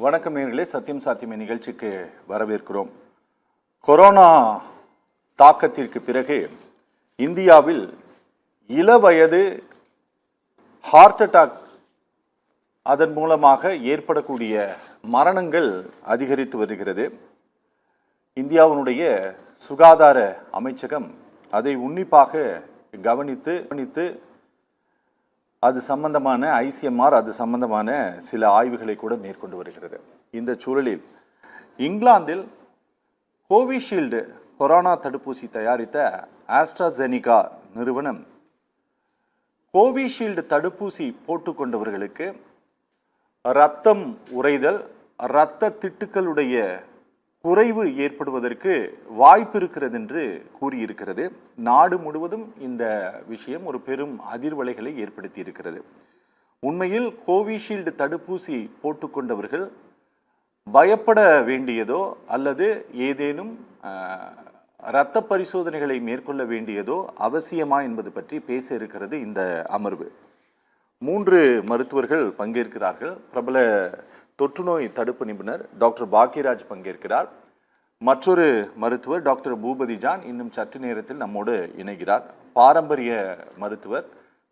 வணக்கம் நேயர்களே, சத்தியம் சாத்தியமே நிகழ்ச்சிக்கு வரவேற்கிறோம். கொரோனா தாக்கத்திற்கு பிறகு இந்தியாவில் இளவயது ஹார்ட் அட்டாக் அதன் மூலமாக ஏற்படக்கூடிய மரணங்கள் அதிகரித்து வருகிறது. இந்தியாவினுடைய சுகாதார அமைச்சகம் அதை உன்னிப்பாக கவனித்து அது சம்பந்தமான ஐசிஎம்ஆர் அது சம்பந்தமான சில ஆய்வுகளை கூட மேற்கொண்டு வருகிறது. இந்த சூழலில் இங்கிலாந்தில் கோவிஷீல்டு கொரோனா தடுப்பூசி தயாரித்த ஆஸ்ட்ராசெனிகா நிறுவனம் கோவிஷீல்டு தடுப்பூசி போட்டுக்கொண்டவர்களுக்கு இரத்தம் உறைதல், இரத்த திட்டுக்களுடைய குறைவு ஏற்படுவதற்கு வாய்ப்பு இருக்கிறது என்று கூறியிருக்கிறது. நாடு முழுவதும் இந்த விஷயம் ஒரு பெரும் அதிர்வலைகளை ஏற்படுத்தி இருக்கிறது. உண்மையில் கோவிஷீல்டு தடுப்பூசி போட்டுக்கொண்டவர்கள் பயப்பட வேண்டியதோ அல்லது ஏதேனும் இரத்த பரிசோதனைகளை மேற்கொள்ள வேண்டியதோ அவசியமா என்பது பற்றி பேச இருக்கிறது இந்த அமர்வு. 3 மருத்துவர்கள் பங்கேற்கிறார்கள். பிரபல தொற்றுநோய் தடுப்பு நிபுணர் டாக்டர் பாக்கியராஜ் பங்கேற்கிறார். மற்றொரு மருத்துவர் டாக்டர் பூபதி ஜான் இன்னும் சற்று நேரத்தில் நம்மோடு இணைகிறார். பாரம்பரிய மருத்துவர்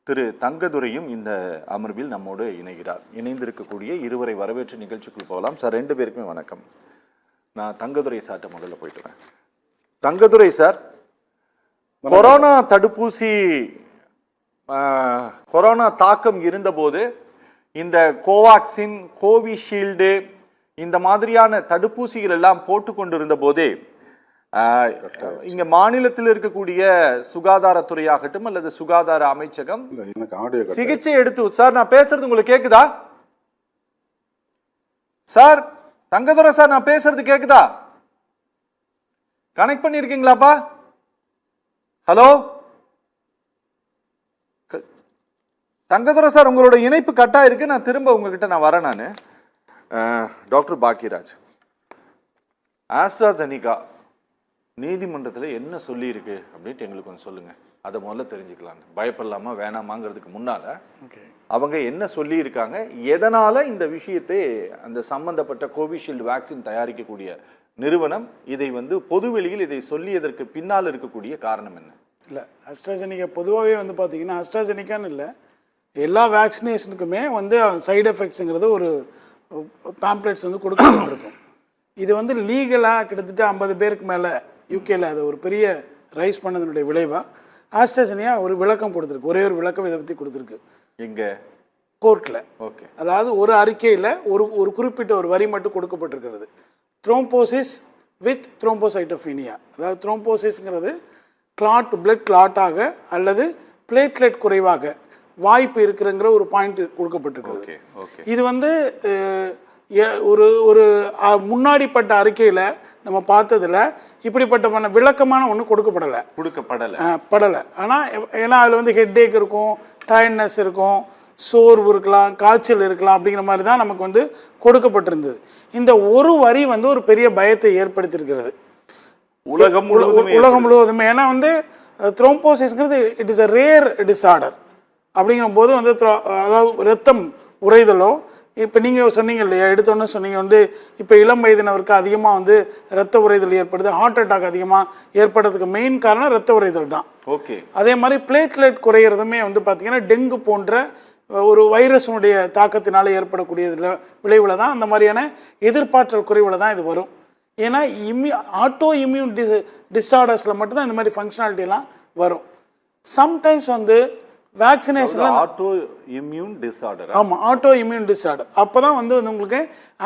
திரு தங்கதுரையும் இந்த அமர்வில் நம்மோடு இணைகிறார். இணைந்திருக்கக்கூடிய இருவரை வரவேற்று நிகழ்ச்சிக்குள் போகலாம். சார், 2 பேருக்குமே வணக்கம். நான் தங்கதுரை சார்ட்ட முதல்ல போயிட்டுறேன். தங்கதுரை சார், கொரோனா தடுப்பூசி கொரோனா தாக்கம் இருந்தபோது இந்த கோவாக்சின், கோவிஷீல்டு இந்த மாதிரியான தடுப்பூசிகள் எல்லாம் போட்டு கொண்டிருந்த போதே இங்க மாநிலத்தில் இருக்கக்கூடிய சுகாதாரத்துறையாகட்டும் அல்லது சுகாதார அமைச்சகம் சிகிச்சை எடுத்து சார், நான் பேசுறது உங்களுக்கு கேக்குதா சார்? தங்கதுரை சார், நான் பேசுறது கேக்குதா? கனெக்ட் பண்ணிருக்கீங்களாப்பா? ஹலோ தங்கதுரை சார், உங்களோட இணைப்பு கட்டா இருக்கு. நான் திரும்ப உங்ககிட்ட நான் வரேன். நான் டாக்டர் பாக்கியராஜ், ஆஸ்ட்ராசெனிகா நீதிமன்றத்தில் என்ன சொல்லி இருக்கு அப்படின்ட்டு எங்களுக்கு கொஞ்சம் சொல்லுங்க. அதை முதல்ல தெரிஞ்சுக்கலாம். பயப்படலாமா வேணாமாங்கிறதுக்கு முன்னால அவங்க என்ன சொல்லி இருக்காங்க, எதனால இந்த விஷயத்தை அந்த சம்பந்தப்பட்ட கோவிஷீல்டு வேக்சின் தயாரிக்கக்கூடிய நிறுவனம் இதை பொதுவெளியில் இதை சொல்லியதற்கு பின்னால் இருக்கக்கூடிய காரணம் என்ன? இல்லை, ஆஸ்ட்ராசெனிகா பொதுவாகவே பார்த்தீங்கன்னா ஆஸ்ட்ராசெனிக்கான்னு இல்லை, எல்லா வேக்சினேஷனுக்குமே சைடு எஃபெக்ட்ஸுங்கிறது ஒரு பேம்ப்ளெட்ஸ் கொடுக்கப்பட்டிருக்கும். இது லீகலாக கிட்டத்தட்ட 50 பேருக்கு மேலே யூகேல அதை ஒரு பெரிய ரைஸ் பண்ணதனுடைய விளைவாக ஆஸ்ட்ராசெனிகா ஒரு விளக்கம் கொடுத்துருக்கு. ஒரே ஒரு விளக்கம் இதை பற்றி கொடுத்துருக்கு. எங்கே? கோர்ட்டில். ஓகே. அதாவது ஒரு அறிக்கையில் ஒரு குறிப்பிட்ட ஒரு வரி மட்டும் கொடுக்கப்பட்டிருக்கிறது. த்ரோம்போசிஸ் வித் த்ரோம்போசைட்டோபீனியா, அதாவது த்ரோம்போசிஸ்ங்கிறது பிளட் கிளாட்டாக அல்லது பிளேட்லெட் குறைவாக வாய்ப்பு இருக்கிறங்கிற ஒரு பாயிண்ட் கொடுக்கப்பட்டிருக்கிறது. இது ஒரு முன்னாடி பட்ட அறிக்கையில் நம்ம பார்த்ததில் இப்படிப்பட்ட விளக்கமான ஒன்று கொடுக்கப்படலை. ஆனால் ஏன்னா அதில் ஹெட்டேக் இருக்கும், டயர்ட்னஸ் இருக்கும், சோர்வு இருக்கலாம், காய்ச்சல் இருக்கலாம், அப்படிங்கிற மாதிரி தான் நமக்கு கொடுக்கப்பட்டிருந்தது. இந்த ஒரு வரி ஒரு பெரிய பயத்தை ஏற்படுத்தியிருக்கிறது உலகம் முழுவதுமே. ஏன்னா த்ரோம்போசிஸ்ங்கிறது it is a rare disorder. அப்படிங்கிற போது அதாவது ரத்தம் உறைதலோ, இப்போ நீங்கள் சொன்னீங்க இல்லையா, எடுத்தோன்னு சொன்னீங்க இப்போ இளம் வயதினருக்கு அதிகமாக ரத்த உறைதல் ஏற்படுது, ஹார்ட் அட்டாக் அதிகமாக ஏற்படுறதுக்கு மெயின் காரணம் ரத்த உறைதல் தான். ஓகே. அதே மாதிரி பிளேட்லெட் குறையிறதுமே பார்த்தீங்கன்னா டெங்கு போன்ற ஒரு வைரஸுடைய தாக்கத்தினால ஏற்படக்கூடிய விளைவில் தான், அந்த மாதிரியான எதிர்ப்பாற்றல் குறைவில் தான் இது வரும். ஏன்னா ஆட்டோ இம்யூன் டிஸார்டர்ஸில் மட்டும்தான் இந்த மாதிரி ஃபங்க்ஷனாலிட்டியெல்லாம் வரும். சம்டைம்ஸ் வேக்சினேஷன்ல ஆட்டோ இம்யூன் டிஸார்டர். ஆமாம், ஆட்டோ இம்யூன் டிஸார்டர். அப்போ தான் உங்களுக்கு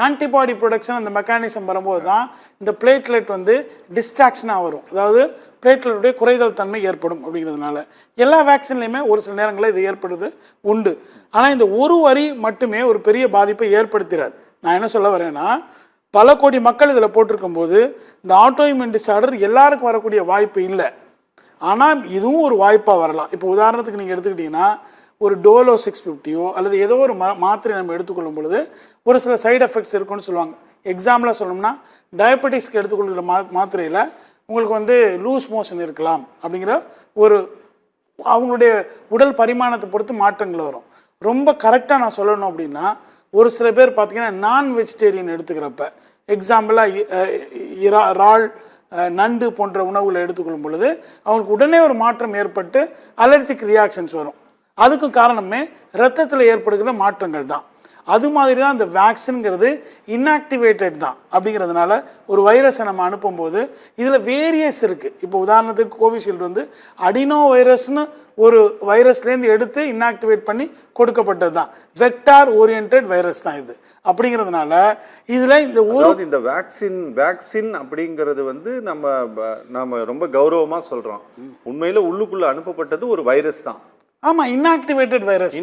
ஆன்டிபாடி ப்ரொடக்ஷன் அந்த மெக்கானிசம் வரும்போது தான் இந்த பிளேட்லெட் டிஸ்ட்ராக்ஷனாக வரும். அதாவது பிளேட்லெட்டுடைய குறைதல் தன்மை ஏற்படும். அப்படிங்கிறதுனால எல்லா வேக்சின்லையுமே ஒரு சில நேரங்களில் இது ஏற்படுது உண்டு. ஆனால் இந்த ஒரு வரி மட்டுமே ஒரு பெரிய பாதிப்பை ஏற்படுத்திடாது. நான் என்ன சொல்ல வரேன்னா, பல கோடி மக்கள் இதில் போட்டிருக்கும் போது இந்த ஆட்டோ இம்யூன் டிஸார்டர் எல்லாருக்கும் வரக்கூடிய வாய்ப்பு இல்லை. ஆனால் இதுவும் ஒரு வாய்ப்பாக வரலாம். இப்போ உதாரணத்துக்கு நீங்கள் எடுத்துக்கிட்டிங்கன்னா ஒரு டோலோ 650 அல்லது ஏதோ ஒரு மாத்திரை நம்ம எடுத்துக்கொள்ளும் பொழுது ஒரு சில சைடு எஃபெக்ட்ஸ் இருக்குன்னு சொல்லுவாங்க. எக்ஸாம்பிளாக சொல்லணும்னா டயபெட்டிக்ஸ்க்கு எடுத்துக்கொள்கிற மாத்திரையில் உங்களுக்கு லூஸ் மோஷன் இருக்கலாம் அப்படிங்கிற ஒரு அவங்களுடைய உடல் பரிமாணத்தை பொறுத்து மாற்றங்கள் வரும். ரொம்ப கரெக்டாக நான் சொல்லணும் அப்படின்னா ஒரு சில பேர் பார்த்தீங்கன்னா நான் வெஜிடேரியன் எடுத்துக்கிறப்ப, எக்ஸாம்பிளாக இறால், நண்டு போன்ற உணவுகளை எடுத்துக்கொள்ளும் பொழுது அவங்களுக்கு உடனே ஒரு மாற்றம் ஏற்பட்டு அலர்ஜிக் ரியாக்ஷன்ஸ் வரும். அதுக்கு காரணமே ரத்தத்தில் ஏற்படுகிற மாற்றங்கள் தான். அது மாதிரி தான் இந்த வேக்சின்ங்கிறது இன்ஆக்டிவேட்டட் தான். அப்படிங்கிறதுனால ஒரு வைரஸை நம்ம அனுப்பும்போது இதில் வேரியஸ் இருக்குது. இப்போ உதாரணத்துக்கு கோவிஷீல்டு வந்து அடினோ வைரஸ்னு ஒரு வைரஸ்லேருந்து எடுத்து இன்ஆக்டிவேட் பண்ணி கொடுக்கப்பட்டது தான். வெக்டார் ஓரியன்ட் வைரஸ் தான் இது. அப்படிங்கிறதுனால இதில் இந்த வேக்சின் அப்படிங்கிறது வந்து நம்ம ரொம்ப கௌரவமாக சொல்கிறோம். உண்மையில் உள்ளுக்குள்ளே அனுப்பப்பட்டது ஒரு வைரஸ் தான். ஆமா, இன்ஆக்டிவேட்டட் வைரஸ்.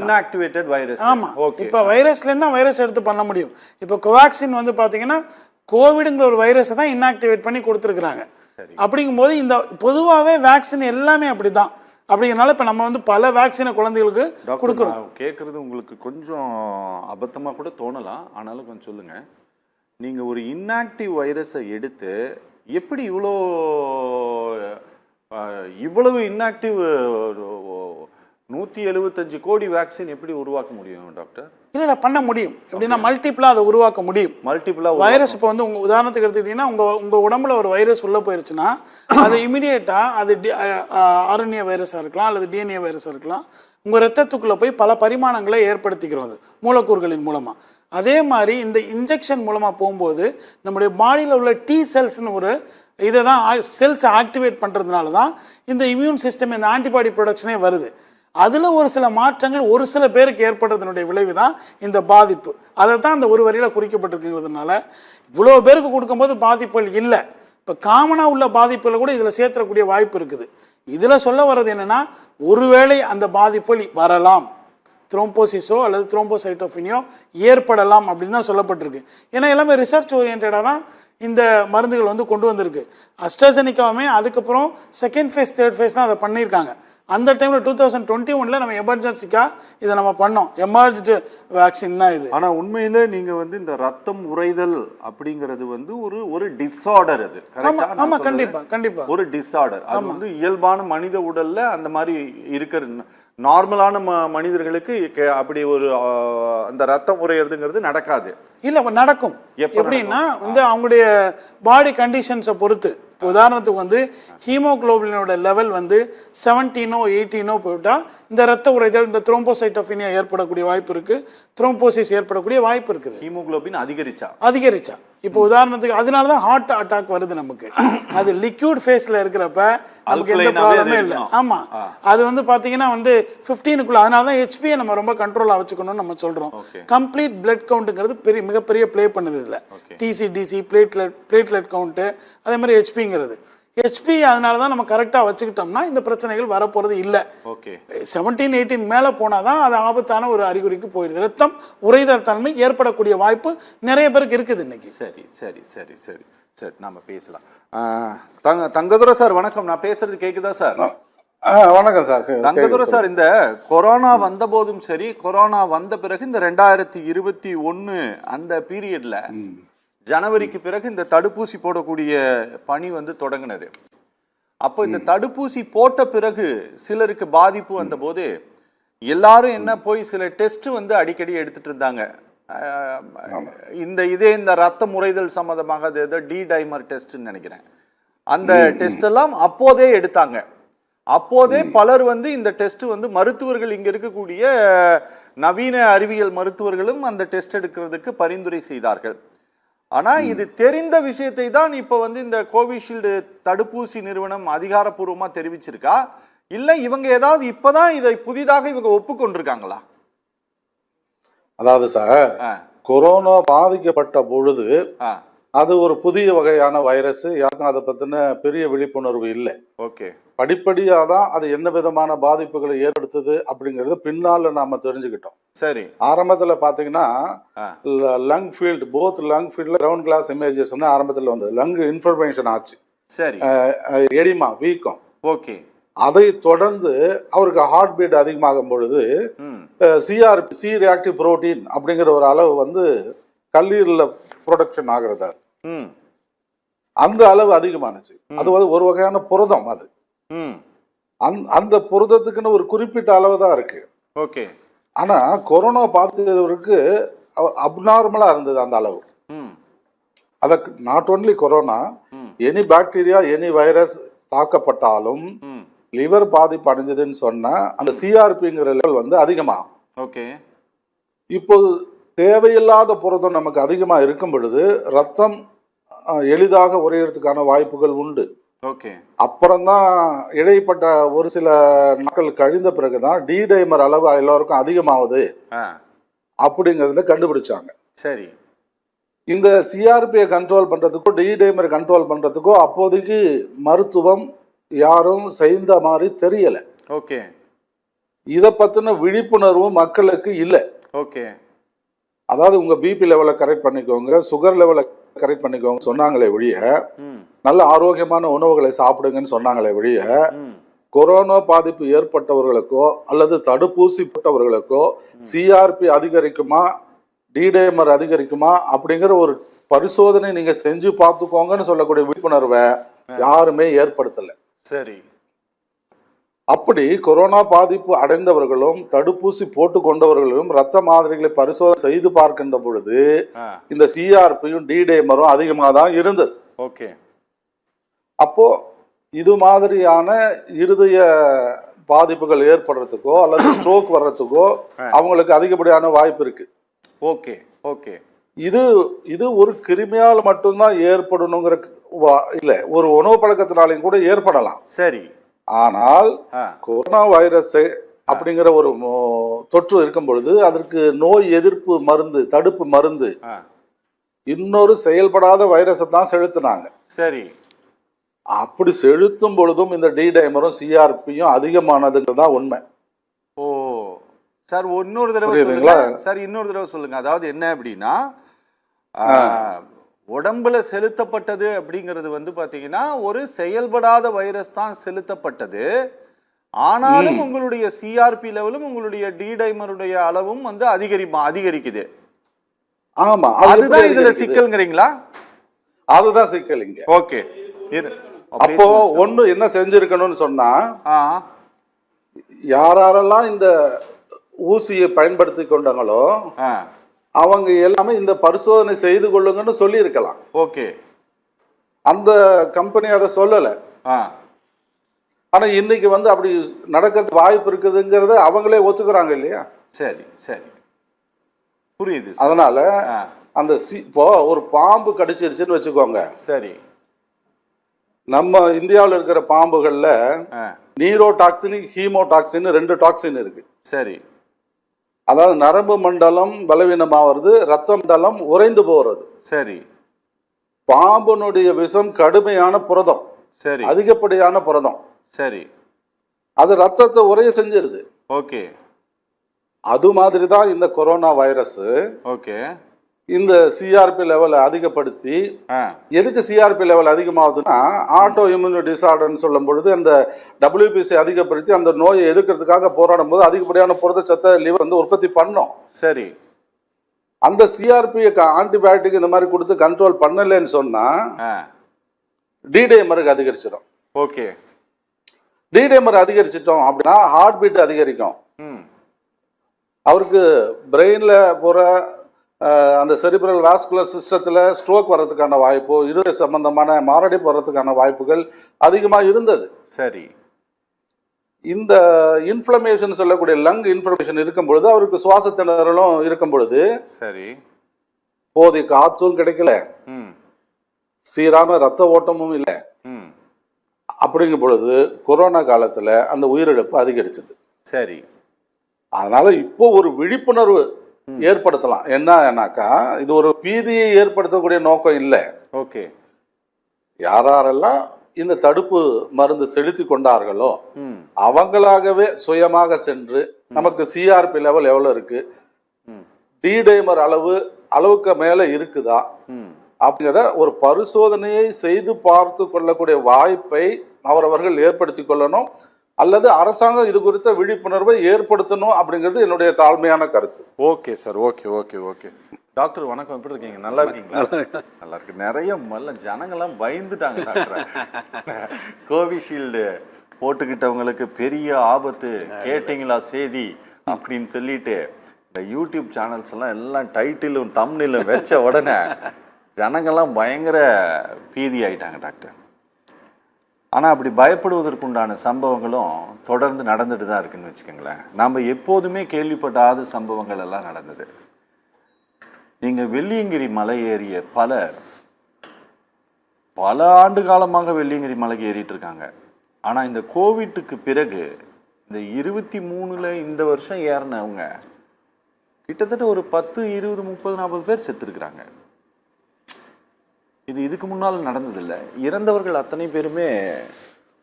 ஆமா, இப்போ வைரஸ்லேருந்து தான் வைரஸ் எடுத்து பண்ண முடியும். இப்போ கோவாக்சின் வந்து பார்த்தீங்கன்னா கோவிடுங்கிற ஒரு வைரஸை தான் இன்ஆக்டிவேட் பண்ணி கொடுத்துருக்குறாங்க. அப்படிங்கும்போது இந்த பொதுவாகவே வேக்சின் எல்லாமே அப்படி தான். அப்படிங்கிறனால இப்போ நம்ம வந்து பல வேக்சினை குழந்தைகளுக்கு கொடுக்குறோம். கேட்குறது உங்களுக்கு கொஞ்சம் அபத்தமாக கூட தோணலாம், ஆனாலும் கொஞ்சம் சொல்லுங்கள். நீங்கள் ஒரு இன்ஆக்டிவ் வைரஸை எடுத்து எப்படி இவ்வளவு இன்ஆக்டிவ் 175 கோடி வேக்சின் எப்படி உருவாக்க முடியும் டாக்டர்? இல்லை, பண்ண முடியும். எப்படின்னா மல்டிபிளாக அதை உருவாக்க முடியும். வைரஸ் இப்போ வந்து உங்கள் உதாரணத்துக்கு எடுத்துக்கிட்டிங்கன்னா உங்கள் உடம்புல ஒரு வைரஸ் உள்ளே போயிருச்சுன்னா அது இமீடியட்டாக அது ஆர்என்ஏ வைரஸாக இருக்கலாம் அல்லது டிஎன்ஏ வைரஸாக இருக்கலாம், உங்கள் ரத்தத்துக்குள்ளே போய் பல பரிமாணங்களை ஏற்படுத்திக்கிறோம் அது மூலக்கூறுகளின் மூலமாக. அதே மாதிரி இந்த இன்ஜெக்ஷன் மூலமாக போகும்போது நம்முடைய பாடியில் உள்ள டி செல்ஸ்னு ஒரு இதை தான் செல்ஸை ஆக்டிவேட் பண்ணுறதுனால தான் இந்த இம்யூன் சிஸ்டம், இந்த ஆன்டிபாடி ப்ரொடக்ஷனே வருது. அதில் ஒரு சில மாற்றங்கள் ஒரு சில பேருக்கு ஏற்படுறதுனுடைய விளைவு தான் இந்த பாதிப்பு. அதை தான் அந்த ஒரு வரியில் குறிக்கப்பட்டிருக்குங்கிறதுனால இவ்வளோ பேருக்கு கொடுக்கும்போது பாதிப்புகள் இல்லை. இப்போ காமனாக உள்ள பாதிப்புகளை கூட இதில் சேர்த்துறக்கூடிய வாய்ப்பு இருக்குது. இதில் சொல்ல வர்றது என்னென்னா, ஒருவேளை அந்த பாதிப்புகள் வரலாம், த்ரோம்போசிஸோ அல்லது த்ரோம்போசைட்டோபினியோ ஏற்படலாம் அப்படின்னு தான் சொல்லப்பட்டிருக்கு. ஏன்னா எல்லாமே ரிசர்ச் ஓரியன்டாக தான் இந்த மருந்துகள் வந்து கொண்டு வந்திருக்கு. அஸ்ட்ராசெனிகாவுமே அதுக்கப்புறம் செகண்ட் ஃபேஸ் தேர்ட் ஃபேஸ் தான் அதை பண்ணியிருக்காங்க. அந்த டைமில் 2021 நம்ம எமர்ஜென்சிக்காக இதை நம்ம பண்ணோம். எமர்ஜ்டு வேக்சின் தான் இது. ஆனால் உண்மையில் நீங்கள் வந்து இந்த ரத்தம் உறைதல் அப்படிங்கிறது வந்து ஒரு டிஸார்டர். அது ஆமாம், கண்டிப்பாக ஒரு டிஸார்டர். அது வந்து இயல்பான மனித உடல்ல அந்த மாதிரி இருக்கிற நார்மலான மனிதர்களுக்கு அப்படி ஒரு அந்த ரத்தம் உறையிறதுங்கிறது நடக்காது. இல்லை, நடக்கும். எப்படின்னா வந்து அவங்களுடைய பாடி கண்டிஷன்ஸை பொறுத்து. இப்போ உதாரணத்துக்கு வந்து ஹீமோகுளோபினோட லெவல் வந்து 17 18 போயிட்டால் இந்த ரத்த உறைதல், இந்த த்ரோம்போசைட்டோபினியா ஏற்படக்கூடிய வாய்ப்பு இருக்குது, த்ரோம்போசிஸ் ஏற்படக்கூடிய வாய்ப்பு இருக்குது. ஹீமோகுளோபின் அதிகரிச்சா இப்போ உதாரணத்துக்கு அதனால தான் ஹார்ட் அட்டாக் வருது நமக்கு. அது லிக்யூட் ஃபேஸில் இருக்கிறப்ப நமக்கு எந்த ப்ராப்ளமே இல்லை. ஆமாம், அது வந்து பார்த்தீங்கன்னா வந்து 15க்குள்ள. அதனால தான் ஹெச்பியை நம்ம ரொம்ப கண்ட்ரோலாக வச்சுக்கணும்னு நம்ம சொல்கிறோம். கம்ப்ளீட் பிளட் கவுண்ட்டுங்கிறது மிகப்பெரிய ப்ளே பண்ணுது இதில். டிசி பிளேட்லெட் கவுண்ட்டு, அதே மாதிரி ஹெச்பிங்கிறது. ஹெச்பி அதனால தான் நம்ம கரெக்டாக வச்சுக்கிட்டோம்னா இந்த பிரச்சனைகள் வரப்போகிறது இல்லை. 17 18 மேலே போனால் தான் அது ஆபத்தான ஒரு அறிகுறிக்கு போயிடுது. ரத்தம் உறைதல் தன்மை ஏற்படக்கூடிய வாய்ப்பு நிறைய பேருக்கு இருக்குது இன்னைக்கு. சரி நம்ம பேசலாம். தங்கதுரை சார் வணக்கம். நான் பேசுறது கேக்குதா சார்? வணக்கம் சார். தங்கதுரை சார், இந்த கொரோனா வந்த போதும் சரி, கொரோனா வந்த பிறகு இந்த 2021 அந்த பீரியட்ல ஜனவரிக்கு பிறகு இந்த தடுப்பூசி போடக்கூடிய பணி வந்து தொடங்கினது. அப்போ இந்த தடுப்பூசி போட்ட பிறகு சிலருக்கு பாதிப்பு வந்த போது எல்லாரும் என்ன போய் சில டெஸ்ட் வந்து அடிக்கடி எடுத்துட்டு இருந்தாங்க. இந்த ரத்த முறைதல் சம்பந்தமாக அது டி டைமர் டெஸ்ட்னு நினைக்கிறேன். அந்த டெஸ்ட் எல்லாம் அப்போதே எடுத்தாங்க. அப்போதே பலர் வந்து இந்த டெஸ்ட் வந்து மருத்துவர்கள், இங்க இருக்கக்கூடிய நவீன அறிவியல் மருத்துவர்களும் அந்த டெஸ்ட் எடுக்கிறதுக்கு பரிந்துரை செய்தார்கள். ஆனா இது தெரிந்த விஷயத்தை தான் இப்ப வந்து இந்த கோவிஷீல்டு தடுப்பூசி நிறுவனம் அதிகாரப்பூர்வமா தெரிவிச்சிருக்கா, இல்ல இவங்க ஏதாவது இப்பதான் இதை புதிதாக இவங்க ஒப்புக்கொண்டிருக்காங்களா? அதாவது சார், கொரோனா பாதிக்கப்பட்ட பொழுது அது ஒரு புதிய வகையான வைரஸ், யாருக்கும் அதை பத்தின பெரிய விழிப்புணர்வு இல்லை. படிப்படியா தான் அது என்ன விதமான பாதிப்புகளை ஏற்படுத்துது அப்படிங்கறது பின்னால நாம தெரிஞ்சுக்கிட்டோம். சரி, ஆரம்பத்துல பாத்தீங்கன்னா லங் ஃபீல்டு, போத் லங் ஃபீல்ட்ல கிரவுண்ட் கிளாஸ் இமேஜஸ் ஆரம்பத்துல வந்தது. லங் இன்ஃபர்மேஷன் ஆச்சு. சரி, எடிமா, வீக்கம். ஓகே. அதை தொடர்ந்து அவருக்கு ஹார்ட் பீட் அதிகமாகும் பொழுது சிஆர்பி, சி ரியாக்டிவ் புரோட்டீன் அப்படிங்கிற ஒரு அளவு வந்து கல்லீரல்ல ப்ரொடக்ஷன் ஆகிறது. அந்த அளவு அதிகமானுச்சு. அது வந்து ஒரு வகையான புரதம். அது அந்த புரதத்துக்குன்னு ஒரு குறிப்பிட்ட அளவு தான் இருக்கு. ஓகே. ஆனா கொரோனா பாதித்தவருக்கு அப்நார்மலா இருந்தது அந்த அளவு. ம் அதற்கு not only corona, any bacteria any virus தாக்கப்பட்டாலும் ம் லிவர் பாதிப்பு அடைஞ்சதுன்னு சொன்னா அந்த சிஆர்பிங்கிற லெவல் வந்து அதிகமாகும். ஓகே இப்போது தேவையில்லாத புரதம் நமக்கு அதிகமாக இருக்கும் பொழுது ரத்தம் எளிதாக உறையிறதுக்கான வாய்ப்புகள் உண்டு. ஓகே அப்புறம்தான் இடைப்பட்ட ஒரு சில நாட்கள் கழிந்த பிறகுதான் டி டைமர் அளவு எல்லாருக்கும் அதிகமாகுது ஆ அப்படிங்கிறத கண்டுபிடிச்சாங்க. சரி இந்த சிஆர்பியை கண்ட்ரோல் பண்றதுக்கோ டி டைமர் கண்ட்ரோல் பண்றதுக்கோ அப்போதைக்கு மருத்துவம் யாரும் செய்த மாதிரி தெரியல. ஓகே இதை பத்தின விழிப்புணர்வும் மக்களுக்கு இல்லை. ஓகே அதாவது உங்க பிபி லெவலை கரெக்ட் பண்ணிக்கோங்க, சுகர் லெவலை கரெக்ட் பண்ணிக்கோங்க சொன்னாங்களே ஒழிய, ம் நல்ல ஆரோக்கியமான உணவுகளை சாப்பிடுங்கன்னு சொன்னாங்களே ஒழிய, ம் கொரோனா பாதிப்பு ஏற்பட்டவர்களுக்கோ அல்லது தடுப்பூசி போட்டவர்களுக்கோ சிஆர்பி அதிகரிக்குமா டிடைமர் அதிகரிக்குமா அப்படிங்கிற ஒரு பரிசோதனை நீங்க செஞ்சு பார்த்துக்கோங்கன்னு சொல்லக்கூடிய விழிப்புணர்வை யாருமே ஏற்படுத்தல. சரி அப்படி கொரோனா பாதிப்பு அடைந்தவர்களும் தடுப்பூசி போட்டு கொண்டவர்களும் ரத்த மாதிரிகளை பரிசோதனை செய்து பார்க்கின்ற பொழுது ஆ இந்த சிஆர்பியும் டிடைமரும் அதிகமாக தான் இருந்தது. ஓகே அப்போ இது மாதிரியான இருதய பாதிப்புகள் ஏற்படுறதுக்கோ அல்லது ஸ்ட்ரோக் வர்றதுக்கோ அவங்களுக்கு அதிகப்படியான வாய்ப்பு இருக்கு. ஓகே ஓகே இது இது ஒரு கிருமியால் மட்டும்தான் ஏற்படணுங்கிற இல்ல, ஒரு உணவு பழக்கத்தினாலையும் கூட ஏற்படலாம். சரி ஆனால் ஆ கொரோனா வைரஸ் அப்படிங்கிற ஒரு தொற்று இருக்கும் பொழுது அதற்கு நோய் எதிர்ப்பு மருந்து தடுப்பு மருந்து ஆ இன்னொரு செயல்படாத வைரஸை தான் செலுத்தினாங்க. சரி அப்படி செலுத்தும் பொழுதும் இந்த டிடைமரும் சிஆர்பியும் அதிகமானதுங்கிறது தான் உண்மை. ஓ சார் இன்னொரு தடவை புரியுதுங்களா? சொல்லுங்க சார், இன்னொரு தடவை சொல்லுங்க. அதாவது என்ன அப்படின்னா உடம்புல செலுத்தப்பட்டது அப்படிங்கிறது வந்து பாத்தீங்கன்னா ஒரு செயல்படாத வைரஸ் தான் செலுத்தப்பட்டது. ஆனாலும் உங்களுடைய சிஆர்பி லெவலும் உங்களுடைய டிடைமருடைய அளவும் வந்து அதிகரிக்குது. ஆமா, அதுதான் இதுல சிக்கல்ங்கிறீங்களா? அதுதான் சிக்கல் இங்க. ஓகே அப்போ ஒண்ணு என்ன செஞ்சிருக்கணும்னு சொன்னா, ஆ யாரெல்லாம் இந்த ஊசியை பயன்படுத்தி கொண்டாங்களோ ஆ அவங்க எல்லாமே இந்த பரிசோதனை செய்து கொள்ளுங்கன்னு சொல்லி இருக்கலாம். ஓகே அந்த கம்பெனி அதை சொல்லல. ஆ ஆனா இன்னைக்கு வந்து அப்படி நடக்கிறது வாய்ப்பு இருக்குதுங்கிறத அவங்களே ஒத்துக்கிறாங்க இல்லையா? சரி சரி புரியுது. அதனால ஆ அந்த இப்போ ஒரு பாம்பு கடிச்சிருச்சுன்னு வச்சுக்கோங்க. சரி நம்ம இந்தியாவில் இருக்கிற பாம்புகள்ல ஆ நீரோடாக்சின் ஹீமோடாக்சின் 2 டாக்ஸின் இருக்கு. சரி அதாவது நரம்பு மண்டலம் பலவீனமாகிறது, ரத்த மண்டலம் உறைந்து போறது. சரி பாம்புனுடைய விஷம் கடுமையான புரதம், சரி அதிகப்படியான புரதம். சரி அது ரத்தத்தை உறைய செஞ்சிருது. ஓகே அது மாதிரி தான் இந்த கொரோனா வைரஸ் ஓகே இந்த சிஆர்பி லெவலை அதிகப்படுத்தி, ஆ எதுக்கு சிஆர்பி லெவல் அதிகமாகுதுன்னா ஆட்டோ இம்யூனி டிசார்டர்னு சொல்லும் பொழுது அந்த WBC அதிகப்படுத்தி அந்த நோயை எதிர்க்கிறதுக்காக போராடும் போது அதிகப்படியான புரதச்சத்தை லிவர் வந்து உற்பத்தி பண்ணும். சரி அந்த சிஆர்பியை ஆன்டிபயோட்டிக் இந்த மாதிரி கொடுத்து கண்ட்ரோல் பண்ணலன்னு சொன்னா ஆ டிடைமருக்கு அதிகரிச்சிடும். ஓகே டிடைமர் அதிகரிச்சிட்டோம் அப்படின்னா ஹார்ட் பீட் அதிகரிக்கும். ம் அவருக்கு பிரெயின்ல போற அந்த செரிப்ரல் வாஸ்குலர் சிஸ்டத்துல ஸ்ட்ரோக் வர்றதுக்கான வாய்ப்பு, இருதய சம்பந்தமான மாரடைப்பு வர்றதுக்கான வாய்ப்புகள் அதிகமாக இருந்தது. சரி இந்த இன்ஃப்ளமேஷன் சொல்லக்கூடிய லங் இன்ஃப்ளமேஷன் இருக்கும் பொழுது அவருக்கு சுவாச திணறலும் இருக்கும் பொழுது சரி போதிய காற்றும் கிடைக்கல, ம் சீரான ரத்த ஓட்டமும் இல்லை. ம் அப்படிங்கும் பொழுது கொரோனா காலத்துல அந்த உயிரிழப்பு அதிகரிச்சது. சரி அதனால இப்போ ஒரு விழிப்புணர்வு ஏற்படுத்தலாம். என்னன்னாக்கா இது ஒரு பீதியை ஏற்படுத்தக்கூடிய நோக்கம் இல்லை. ஓகே யாரெல்லாம் இந்த தடுப்பு மருந்து செலுத்தி கொண்டார்களோ ம் அவங்களாகவே சுயமாக சென்று நமக்கு சிஆர்பி லெவல் எவ்வளவு இருக்கு, ம் டிடைமர் அளவுக்கு மேல இருக்குதா ம் அப்படிங்கிற ஒரு பரிசோதனையை செய்து பார்த்து கொள்ளக்கூடிய வாய்ப்பை அவரவர்கள் ஏற்படுத்தி கொள்ளணும். அல்லது அரசாங்கம் இது குறித்த விழிப்புணர்வை ஏற்படுத்தணும் அப்படிங்கிறது என்னுடைய தாழ்மையான கருத்து. Okay sir okay okay okay doctor வணக்கம், எப்படி இருக்கீங்க? நல்லா இருக்கீங்களா? நல்லா இருக்கு. நிறைய ஜனங்கள்லாம் பயந்துட்டாங்க டாக்டர். கோவிஷீல்டு போட்டுக்கிட்டவங்களுக்கு பெரிய ஆபத்து கேட்டீங்களா செய்தி அப்படின்னு சொல்லிட்டு யூடியூப் சேனல்ஸ் எல்லாம் டைட்டிலும் தம்ப்நெயிலும் வச்ச உடனே ஜனங்கள்லாம் பயங்கர பீதி ஆயிட்டாங்க டாக்டர். ஆனால் அப்படி பயப்படுவதற்குண்டான சம்பவங்களும் தொடர்ந்து நடந்துட்டு தான் இருக்குன்னு வச்சுக்கோங்களேன். நாம் எப்போதுமே கேள்விப்படாத சம்பவங்கள் எல்லாம் நடந்தது. நீங்கள் வெள்ளியங்கிரி மலை ஏறிய பல ஆண்டு காலமாக வெள்ளியங்கிரி மலைக்கு ஏறிட்டு இருக்காங்க. ஆனால் இந்த கோவிட்டுக்கு பிறகு இந்த 23 இந்த வருஷம் ஏறினவங்க கிட்டத்தட்ட ஒரு 10, 20, 30, 40 பேர் செத்துருக்குறாங்க. இதுக்கு முன்னால் நடந்ததில்லை. இறந்தவர்கள் அத்தனை பேருமே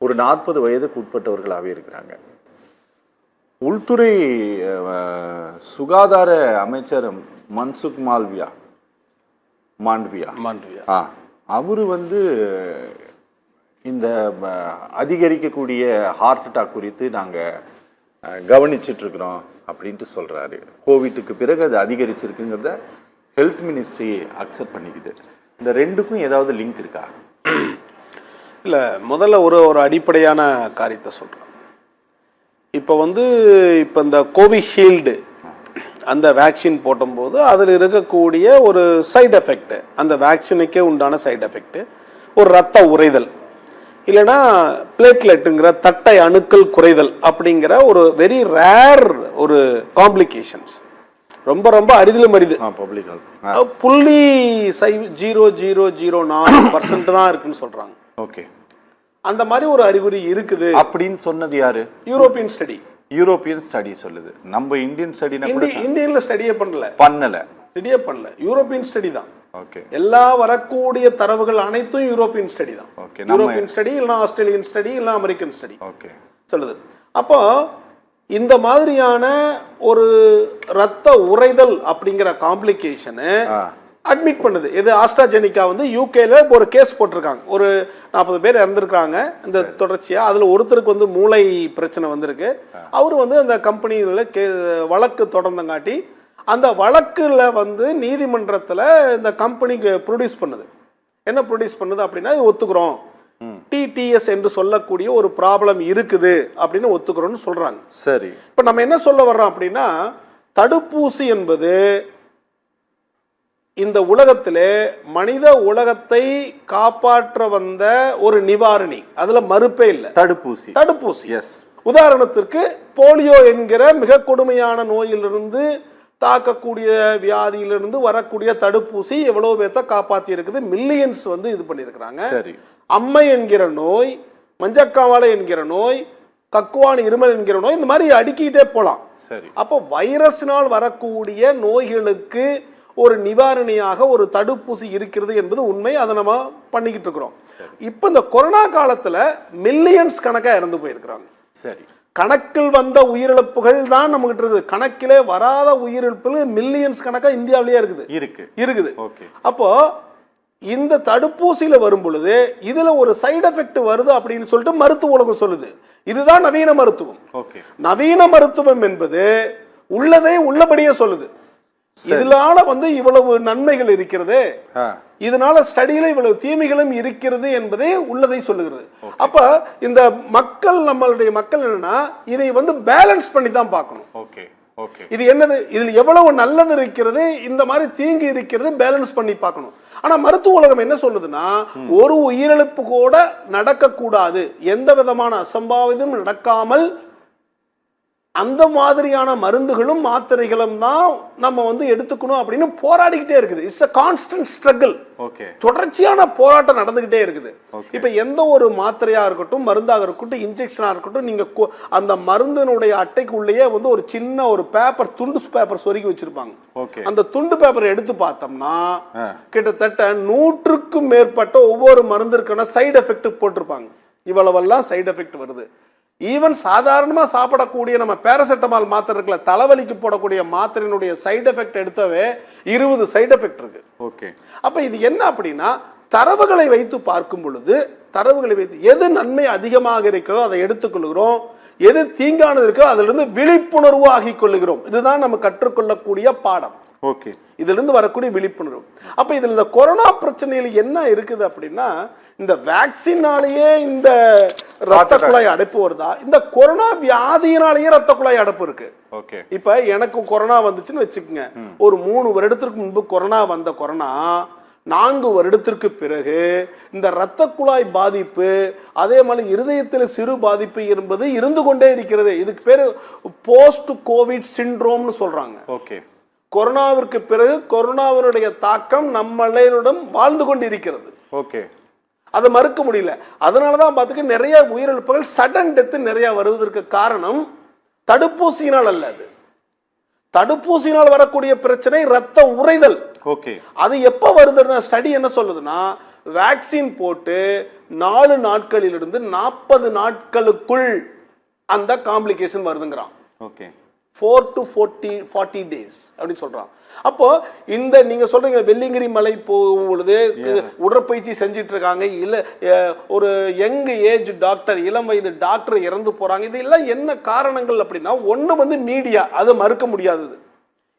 ஒரு 40 வயதுக்கு உட்பட்டவர்களாகவே இருக்கிறாங்க. உள்துறை சுகாதார அமைச்சர் மன்சுக் மாண்டவியா அவர் இந்த அதிகரிக்கக்கூடிய ஹார்ட் அட்டாக் குறித்து நாங்கள் கவனிச்சிட்ருக்குறோம் அப்படின்ட்டு சொல்கிறாரு. கோவிட்டுக்கு பிறகு அது அதிகரிச்சிருக்குங்கிறத ஹெல்த் மினிஸ்ட்ரி அக்செப்ட் பண்ணிக்குது. இந்த ரெண்டுக்கும் ஏதாவது லிங்க் இருக்கா? இல்லை, முதல்ல ஒரு அடிப்படையான காரியத்தை சொல்கிறேன். இப்போ இந்த கோவிஷீல்டு அந்த வேக்சின் போடும்போது அதில் இருக்கக்கூடிய ஒரு சைடு எஃபெக்ட், அந்த வேக்சினுக்கே உண்டான சைடு எஃபெக்ட் ஒரு ரத்த உறைதல், இல்லைன்னா பிளேட்லெட்டுங்கிற தட்டை அணுக்கள் குறைதல் அப்படிங்கிற ஒரு வெரி ரேர் ஒரு காம்ப்ளிகேஷன்ஸ், ரொம்ப ரொம்ப அரிதிலும் அரிது. 0.0004% தான் இருக்குன்னு சொல்றாங்க. ஓகே, அந்த மாதிரி ஒரு அறிகுறி இருக்குது அப்படின்னு சொன்னது யாரு? யூரோப்பியன் ஸ்டடி சொல்லுது. நம்ம இந்தியன் இந்தியன்ல ஸ்டடியே பண்ணல. யூரோப்பியன் ஸ்டடி தான். ஓகே, எல்லா வரக்கூடிய தரவுகள் அனைத்தும் யூரோப்பியன் ஸ்டடி தான். யூரோப்பியன் ஸ்டடி இல்லைன்னா ஆஸ்திரேலியன் ஸ்டடி இல்லைன்னா அமெரிக்கன் ஸ்டடி சொல்லுது. அப்போ இந்த மாதிரியான ஒரு ரத்த உறைதல் அப்படிங்கிற காம்ப்ளிகேஷனை அட்மிட் பண்ணுது. இது ஆஸ்ட்ராஜெனிகா யூகேல ஒரு கேஸ் போட்டிருக்காங்க. ஒரு 40 பேர் இறந்துருக்காங்க இந்த தொடர்ச்சியா. அதுல ஒருத்தருக்கு மூளை பிரச்சனை வந்திருக்கு. அவரு அந்த கம்பெனியில வழக்கு தொடர்ந்தங்காட்டி அந்த வழக்குல நீதிமன்றத்துல இந்த கம்பெனிக்கு ப்ரொடியூஸ் பண்ணுது. என்ன ப்ரொடியூஸ் பண்ணுது அப்படின்னா, இது ஒத்துக்கிறோம், டிடிஎஸ் என்று சொல்லக்கூடிய ஒரு ப்ராப்ளம் இருக்குது அப்படின்னு ஒத்துக்கிறோம்னு சொல்றாங்க. சரி, இப்ப நம்ம என்ன சொல்ல வர்றோம் அப்படின்னா, தடுப்பூசி என்பது இந்த உலகத்திலே மனித உலகத்தை காப்பாற்ற வந்த ஒரு நிவாரணி, அதுல மறுப்பே இல்லை. தடுப்பூசி எஸ். உதாரணத்திற்கு போலியோ என்கிற மிக கொடுமையான நோயிலிருந்து, தாக்கக்கூடிய வியாதியிலிருந்து வரக்கூடிய தடுப்பூசி எவ்வளவு பேர்த்த காப்பாத்தி இருக்குது. மில்லியன்ஸ் இது பண்ணிருக்கிறாங்க. அம்மை என்கிற நோய், மஞ்சக்காவாலை என்கிற நோய், கக்குவான் இருமல் என்கிற நோய், இந்த மாதிரி அடுக்கிட்டே போலாம். அப்போ வைரஸினால் வரக்கூடிய நோய்களுக்கு ஒரு நிவாரணியாக ஒரு தடுப்பூசி இருக்கிறது என்பது உண்மை. அதை நம்ம பண்ணிக்கிட்டு இருக்கிறோம். இப்ப இந்த கொரோனா காலத்துல மில்லியன்ஸ் கணக்கா இறந்து போயிருக்கிறாங்க. சரி, கணக்கில் வந்த உயிரிழப்புகள் தான் நம்ம கிட்ட இருக்குது. கணக்கிலே வராத உயிரிழப்புகள் மில்லியன்ஸ் கணக்கா இந்தியாவிலேயே இருக்குது. அப்போ இந்த தடுப்பூசியில வரும் பொழுது இதுல ஒரு சைடு எஃபெக்ட் வருது அப்படின்னு சொல்லிட்டு மருத்துவ உலகம் சொல்லுது. இதுதான் நவீன மருத்துவம். நவீன மருத்துவம் என்பது உள்ளதை உள்ளபடியே சொல்லுது. இதனால இவ்வளவு நன்மைகள் இருக்கிறது, இதனால ஸ்டடியில இவ்வளவு தீமைகளும் இருக்கிறது என்பதே உள்ளதை சொல்லுகிறது. அப்ப இந்த நம்மளுடைய மக்கள் என்னன்னா, இதை பேலன்ஸ் பண்ணி தான் பார்க்கணும். இது என்னது, இதுல எவ்வளவு நல்லது இருக்கிறது, இந்த மாதிரி தீங்கு இருக்கிறது, பேலன்ஸ் பண்ணி பார்க்கணும். ஆனா மருத்துவ உலகம் என்ன சொல்லுதுன்னா, ஒரு உயிரிழப்பு கூட நடக்க கூடாது, எந்த விதமான அசம்பாவிதம் நடக்காமல் அந்த மாதிரியான மருந்துகளும் மாத்திரைகளும் தான் நம்ம எடுத்துக்கணும் அப்படின்னு போராடிக்கிட்டே இருக்குது. It's a constant struggle. தொடர்ச்சியான போராட்டம் நடந்துகிட்டே இருக்குது. இப்ப எந்த ஒரு மாத்திரையா இருக்கட்டும், மருந்தாக இருக்கட்டும், இன்ஜெக்ஷனா இருக்கட்டும், நீங்க அந்த மருந்தினுடைய அட்டைக்குள்ளேயே ஒரு சின்ன ஒரு பேப்பர், துண்டு பேப்பர் சொருகி வச்சிருப்பாங்க. அந்த துண்டு பேப்பரை எடுத்து பார்த்தோம்னா கிட்டத்தட்ட 100க்கும் மேற்பட்ட ஒவ்வொரு மருந்திற்கான சைடு எஃபெக்ட் போட்டிருப்பாங்க. இவ்வளவெல்லாம் சைடு எஃபெக்ட் வருது. ஈவன் சாதாரணமா சாப்பிடக்கூடிய நம்ம பேராசிட்டமால் மாத்திரை இருக்குல்ல, தலைவலிக்கு போடக்கூடிய மாத்திரையினுடைய சைடு எஃபெக்ட் எடுத்தவே 20 சைடு எஃபெக்ட் இருக்கு. அப்ப இது என்ன அப்படின்னா, தரவுகளை வைத்து பார்க்கும் பொழுது தரவுகளை வைத்து எது நன்மை அதிகமாக இருக்கிறதோ அதை எடுத்துக்கொள்கிறோம், எது தீங்கானது இருக்கோ அதிலிருந்து விழிப்புணர்வு ஆகிக் கொள்ளுகிறோம். இதுதான் நம்ம கற்றுக்கொள்ளக்கூடிய பாடம். ஓகே, இதுல இருந்து வரக்கூடிய விழிப்புணர்வு. அப்ப இதுல இந்த கொரோனா பிரச்சனையில என்ன இருக்குது அப்படின்னா, இந்த வேக்சினாலேயே இந்த ரத்த குழாய் அடைப்பு வருதா, இந்த கொரோனா வியாதியினாலேயே ரத்த குழாய் அடைப்பு இருக்கு. ஓகே, இப்ப எனக்கு கொரோனா வந்துச்சுன்னு வச்சுக்கோங்க, ஒரு 3 வருடத்திற்கு முன்பு கொரோனா வந்த கொரோனா 4 வருடத்திற்கு பிறகு இந்த இரத்த குழாய் பாதிப்பு, அதே மாதிரி இருதயத்தில் சிறு பாதிப்பு என்பது இருந்து கொண்டே இருக்கிறது. இதுக்கு பேரு போஸ்ட் கோவிட் சிண்ட்ரோம்னு சொல்றாங்க. ஓகே, கொரோனாவிற்கு பிறகு கொரோனாவினுடைய தாக்கம் நம்மளிடம் வாழ்ந்து கொண்டு இருக்கிறது. ஓகே, அதை மறுக்க முடியல. அதனாலதான் பார்த்துக்க நிறைய உயிரிழப்புகள், சடன் டெத் நிறைய வருவதற்கு காரணம் தடுப்பூசியினால் அல்ல. அது தடுப்பூசியினால் வரக்கூடிய பிரச்சனை ரத்த உறைதல். ஓகே, அது எப்ப வருதுன்னா, ஸ்டடி என்ன சொல்லுதுன்னா, வேக்சின் போட்டு 4 நாட்களிலிருந்து 40 நாட்களுக்குள் அந்த காம்ப்ளிகேஷன் வருதுங்கிறான். ஓகே, 4 to 40 days அப்படின்னு சொல்றான். அப்போ இந்த நீங்க சொல்றீங்க வெள்ளிங்கிரி மலை போகும் பொழுது உடற்பயிற்சி செஞ்சிட்டு இருக்காங்க, இல்ல ஒரு யங் ஏஜ் டாக்டர், இளம் வயது டாக்டர் இறந்து போறாங்க. இதெல்லாம் என்ன காரணங்கள் அப்படின்னா, ஒண்ணு வந்து மீடியா, அதை மறுக்க முடியாதது.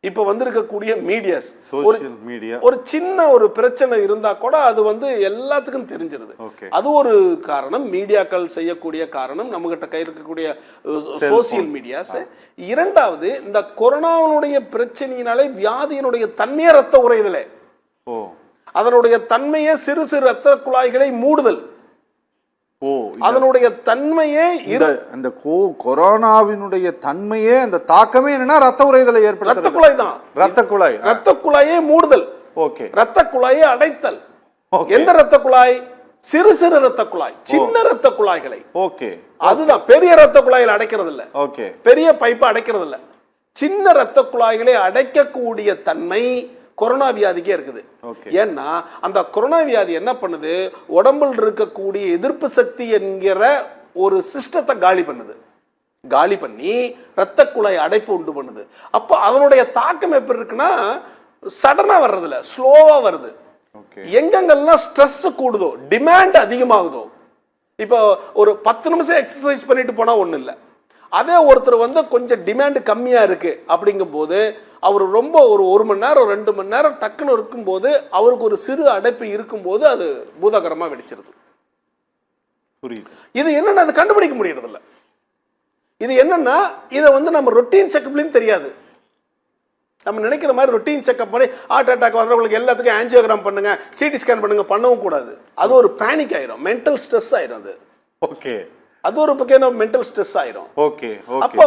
இப்ப வந்திருக்கக்கூடிய மீடியாஸ், சோஷியல் மீடியா, ஒரு சின்ன ஒரு பிரச்சனை இருந்தா கூட அது வந்து எல்லாத்துக்கும் தெரிஞ்சிருது. அது ஒரு காரணம், மீடியாக்கள் செய்யக்கூடிய காரணம், நம்ம கிட்ட கை இருக்கக்கூடிய சோசியல் மீடியாஸ். இரண்டாவது, இந்த கொரோனாவுடைய பிரச்சனையினாலே வியாதியினுடைய தன்மையே ரத்த உறைதலே, அதனுடைய தன்மையே சிறு சிறு ரத்த குழாய்களை மூடுதல், அதனுடைய தன்மையே அந்த கொரோனாவினுடைய தன்மையே, அந்த தாக்கமே என்னன்னா ரத்த உறைதலை ஏற்படுத்தும். ரத்த குழாய் தான், ரத்த குழாயை மூடுதல். ஓகே, ரத்த குழாயை அடைத்தல். எந்த ரத்த குழாய்? சிறு சிறு ரத்த குழாய், சின்ன ரத்த குழாய்களை. ஓகே, அதுதான். பெரிய ரத்த குழாயில் அடைக்கிறது இல்ல. ஓகே, பெரிய பைப்பை அடைக்கிறது இல்ல, சின்ன ரத்த குழாய்களை அடைக்கக்கூடிய தன்மை கொரோனா வியாதிக்கே இருக்குது. ஏன்னா அந்த கொரோனா வியாதி என்ன பண்ணுது, உடம்பில் இருக்கக்கூடிய எதிர்ப்பு சக்தி என்கிற ஒரு சிஸ்டத்தை காலி பண்ணுது. காலி பண்ணி ரத்த குழாய் அடைப்பு உண்டு பண்ணுது. அப்போ அதனுடைய தாக்கம் எப்படி இருக்குன்னா, சடனா வர்றது இல்ல, ஸ்லோவா வருது. எங்கெங்கெல்லாம் ஸ்ட்ரெஸ் கூடுதோ, டிமாண்ட் அதிகமாகுதோ, இப்போ ஒரு 10 நிமிஷம் எக்ஸசைஸ் பண்ணிட்டு போனா ஒண்ணு இல்லை, அதே ஒருத்தர் வந்து கொஞ்சம் டிமாண்ட் கம்மியா இருக்கு அப்படிங்கும் போது, அவர் ரொம்ப ஒரு 1 மணி நேரம் 2 மணி நேரம் டக்குன்னு இருக்கும்போது, அவருக்கு ஒரு சிறு அடைப்பு இருக்கும்போது அது பூதாகரமா வெடிச்சிருது. இது என்னன்னா, அது கண்டுபிடிக்க முடியறது இல்ல. இது என்னன்னா, இதை வந்து நம்ம ரொட்டீன் செக்கப்லயும் தெரியாது. நம்ம நினைக்கிற மாதிரி ரொட்டீன் செக்அப் பண்ணி ஹார்ட் அட்டாக் வந்தவங்களுக்கு எல்லாத்துக்கும் ஆஞ்சியோகிராம் பண்ணுங்க, சிடி ஸ்கேன் பண்ணுங்க பண்ணவும் கூடாது. அது ஒரு பேனிக் ஆயிரும், மென்டல் ஸ்ட்ரெஸ் ஆயிரும். அது ஓகே, அது ஒரு பக்கம் மென்டல் ஸ்ட்ரெஸ் ஆயிரும். ஓகே, அப்போ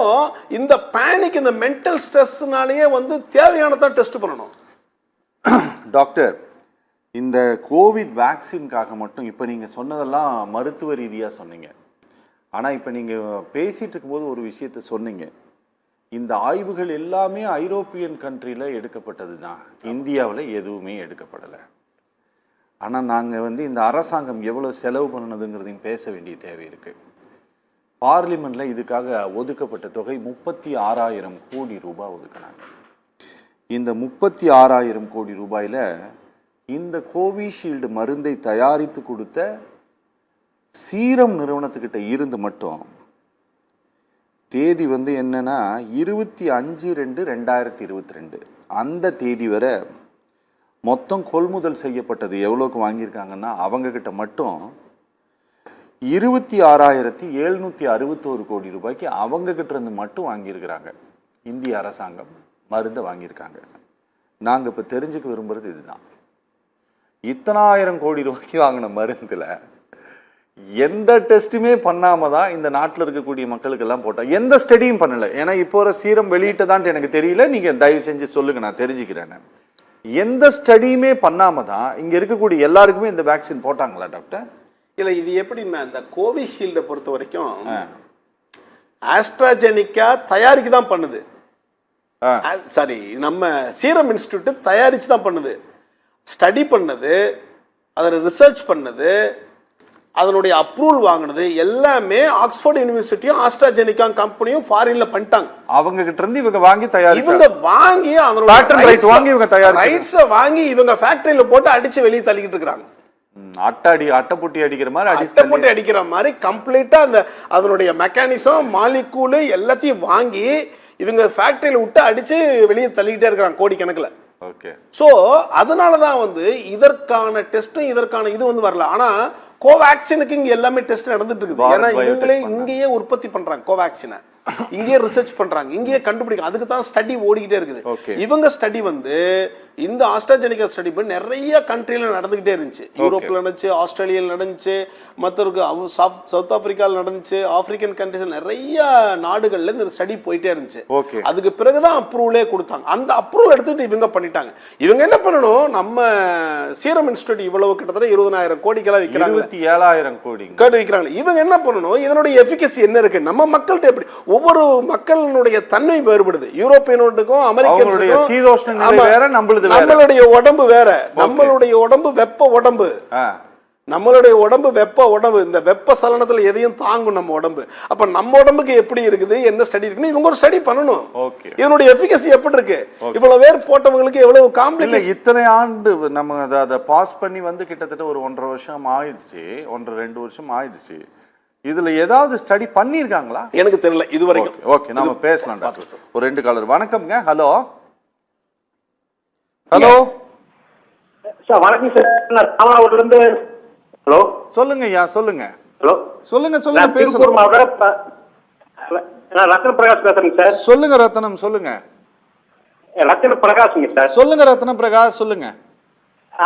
இந்த பேனிக், இந்த மென்டல் ஸ்ட்ரெஸ்னாலேயே வந்து தேவையானதான் டெஸ்ட் பண்ணணும். டாக்டர், இந்த கோவிட் வேக்சின்காக மட்டும் இப்போ நீங்கள் சொன்னதெல்லாம் மருத்துவ ரீதியாக சொன்னீங்க. ஆனால் இப்போ நீங்கள் பேசிகிட்டு இருக்கும்போது ஒரு விஷயத்தை சொன்னீங்க, இந்த ஆய்வுகள் எல்லாமே ஐரோப்பியன் கண்ட்ரியில் எடுக்கப்பட்டது தான், இந்தியாவில் எதுவுமே எடுக்கப்படலை. ஆனால் நாங்கள் வந்து இந்த அரசாங்கம் எவ்வளோ செலவு பண்ணதுங்கிறதையும் பேச வேண்டிய தேவை இருக்குது. பார்லிமெண்ட்டில் இதுக்காக ஒதுக்கப்பட்ட தொகை 36,000 கோடி ரூபாய் ஒதுக்கினாங்க. இந்த 36,000 கோடி ரூபாயில் இந்த கோவிஷீல்டு மருந்தை தயாரித்து கொடுத்த சீரம் நிறுவனத்துக்கிட்ட இருந்து மட்டும் தேதி வந்து என்னன்னா 25/2/2022 அந்த தேதி வரை மொத்தம் கொள்முதல் செய்யப்பட்டது எவ்வளோக்கு வாங்கியிருக்காங்கன்னா, அவங்கக்கிட்ட மட்டும் 26,761 கோடி ரூபாய்க்கு அவங்கக்கிட்ட இருந்து மட்டும் வாங்கியிருக்கிறாங்க. இந்திய அரசாங்கம் மருந்தை வாங்கியிருக்காங்க. நாங்கள் இப்போ தெரிஞ்சுக்க விரும்புகிறது இதுதான், இத்தனாயிரம் கோடி ரூபாய்க்கு வாங்கின மருந்தில் எந்த டெஸ்ட்டுமே பண்ணாம தான் இந்த நாட்டில் இருக்கக்கூடிய மக்களுக்கெல்லாம் போட்டால், எந்த ஸ்டடியும் பண்ணலை. ஏன்னா இப்போ ஒரு சீரம் வெளியிட்டதான்ட்டு எனக்கு தெரியல, நீங்கள் தயவு செஞ்சு சொல்லுங்க, நான் தெரிஞ்சுக்கிறேன். எந்த ஸ்டடியுமே பண்ணாம தான் இங்கே இருக்கக்கூடிய எல்லாருக்குமே இந்த வேக்சின் போட்டாங்களா டாக்டர்? இல்லை, இது எப்படின்னா, இந்த கோவிஷீல்டை பொறுத்த வரைக்கும் ஆஸ்ட்ராஜெனிக்கா தயாரிக்க தான் பண்ணுது. சாரி, நம்ம சீரம் இன்ஸ்டிடியூட் தயாரிச்சு தான் பண்ணுது, ஸ்டடி பண்ணது, அதில் ரிசர்ச் பண்ணது, அதனுடைய அப்ரூவல் வாங்கினது எல்லாமே ஆக்ஸ்போர்ட் யூனிவர்சிட்டியும் ஆஸ்ட்ராஜெனிகா கம்பெனியும் ஃபாரின்ல பண்ணிட்டாங்க. அவங்க கிட்ட இருந்து இவங்க வாங்கி தயாரிச்சாங்க. இவங்க வாங்கி அதனோட ரைட்ஸ் வாங்கி இவங்க ஃபேக்டரியில போட்டு அடிச்சு வெளியே தள்ளிக்கிட்டு இருக்காங்க. அட்டைப்பூட்டி அடிக்கிற மாதிரி அட்டைப்பூட்டி அடிக்கிற மாதிரி கம்ப்ளீட்டா அந்த அதனுடைய மெக்கானிசம் மாலிகூல் எல்லாத்தையும் வாங்கி இவங்க ஃபேக்டரியில விட்டு அடிச்சு வெளியே தள்ளிக்கிட்டே இருக்கிறாங்க கோடிக்கணக்கில். ஓகே. ஸோ அதனாலதான் வந்து இதற்கான டெஸ்டும் இதற்கான இது வந்து வரல. ஆனா கோவேக்சினுக்கு இங்க எல்லாமே டெஸ்ட் நடந்துட்டு இருக்குது. ஏன்னா இவங்களே இங்கேயே உற்பத்தி பண்றாங்க கோவேக்சினை, இங்கேயே ரிசர்ச் பண்றாங்க, இங்கேயே கண்டுபிடிக்கும். அதுக்கு தான் ஸ்டடி ஓடிக்கிட்டே இருக்குது. இவங்க ஸ்டடி வந்து இந்த ஆஸ்ட்ராஜெனிகா ஸ்டடி பண்ணி நிறைய கண்ட்ரியில நடந்துகிட்டே இருந்துச்சு. யூரோப்ல நடந்துச்சு, ஆஸ்திரேலியாவில் நடந்துச்சு, மற்றவருக்கு சவுத் ஆப்பிரிக்காவில் நடந்துச்சு, ஆப்பிரிக்கன் கண்ட்ரிஸ் நிறைய நாடுகள்ல இந்த ஸ்டடி போயிட்டே இருந்துச்சு. அதுக்கு பிறகுதான் அப்ரூவலே கொடுத்தாங்க. அந்த அப்ரூவல் எடுத்துட்டு இவங்க பண்ணிட்டாங்க. இவங்க என்ன பண்ணணும், நம்ம சீரம் இன்ஸ்டிடியூட் இவ்வளவு கிட்டத்தட்ட 20,000 கோடிக்கெல்லாம் விற்கிறாங்க, 27,000 கோடி விற்கிறாங்க. இவங்க என்ன பண்ணணும், இதனுடைய எஃபிகசி என்ன இருக்கு, நம்ம மக்கள்கிட்ட எப்படி, ஒவ்வொரு மக்களுடைய தன்மை வேறுபடுது. யூரோப்பியனுக்கும் அமெரிக்கன்ஸுக்கும் நம்மளுடைய உடம்பு வேற. நம்மளுடைய உடம்பு வெப்ப உடம்பு, நம்மளுடைய உடம்பு வெப்ப உடம்பு. இந்த வெப்ப சலனத்துல எதையும் தாங்கும் நம்ம உடம்பு. அப்ப நம்ம உடம்புக்கு எப்படி இருக்குது, என்ன ஸ்டடி இருக்குன்னு இவங்க ஒரு ஸ்டடி பண்ணணும். இதனுடைய எஃபிகசி எப்படி இருக்கு, இவ்வளவு பேர் போட்டவங்களுக்கு எவ்வளவு காம்ப்ளிகேஷன். இத்தனை ஆண்டு நம்ம அதை பாஸ் பண்ணி வந்து கிட்டத்தட்ட ஒரு 1.5 வருஷம் ஆயிடுச்சு, 1.5-2 வருஷம் ஆயிடுச்சு. இதுல ஏதாவது ஸ்டடி பண்ணிருக்காங்களா? எனக்கு தெரியல இது வரைக்கும். ஓகே, நாம பேசலாம். ஒரு 2 காலர். வணக்கம்ங்க. Hello hello sir. வணக்கம் சார். நான் ராமநாதபுரத்துல இருந்து. ஹலோ சொல்லுங்க ஐயா, சொல்லுங்க. ஹலோ சொல்லுங்க சொல்லுங்க, பேசுங்க. நான் ரத்ன பிரகாஷ் பேசுறேங்க சார். சொல்லுங்க ரத்னம், சொல்லுங்க. ரத்ன பிரகாஷ்ங்க சார். சொல்லுங்க ரத்ன பிரகாஷ், சொல்லுங்க.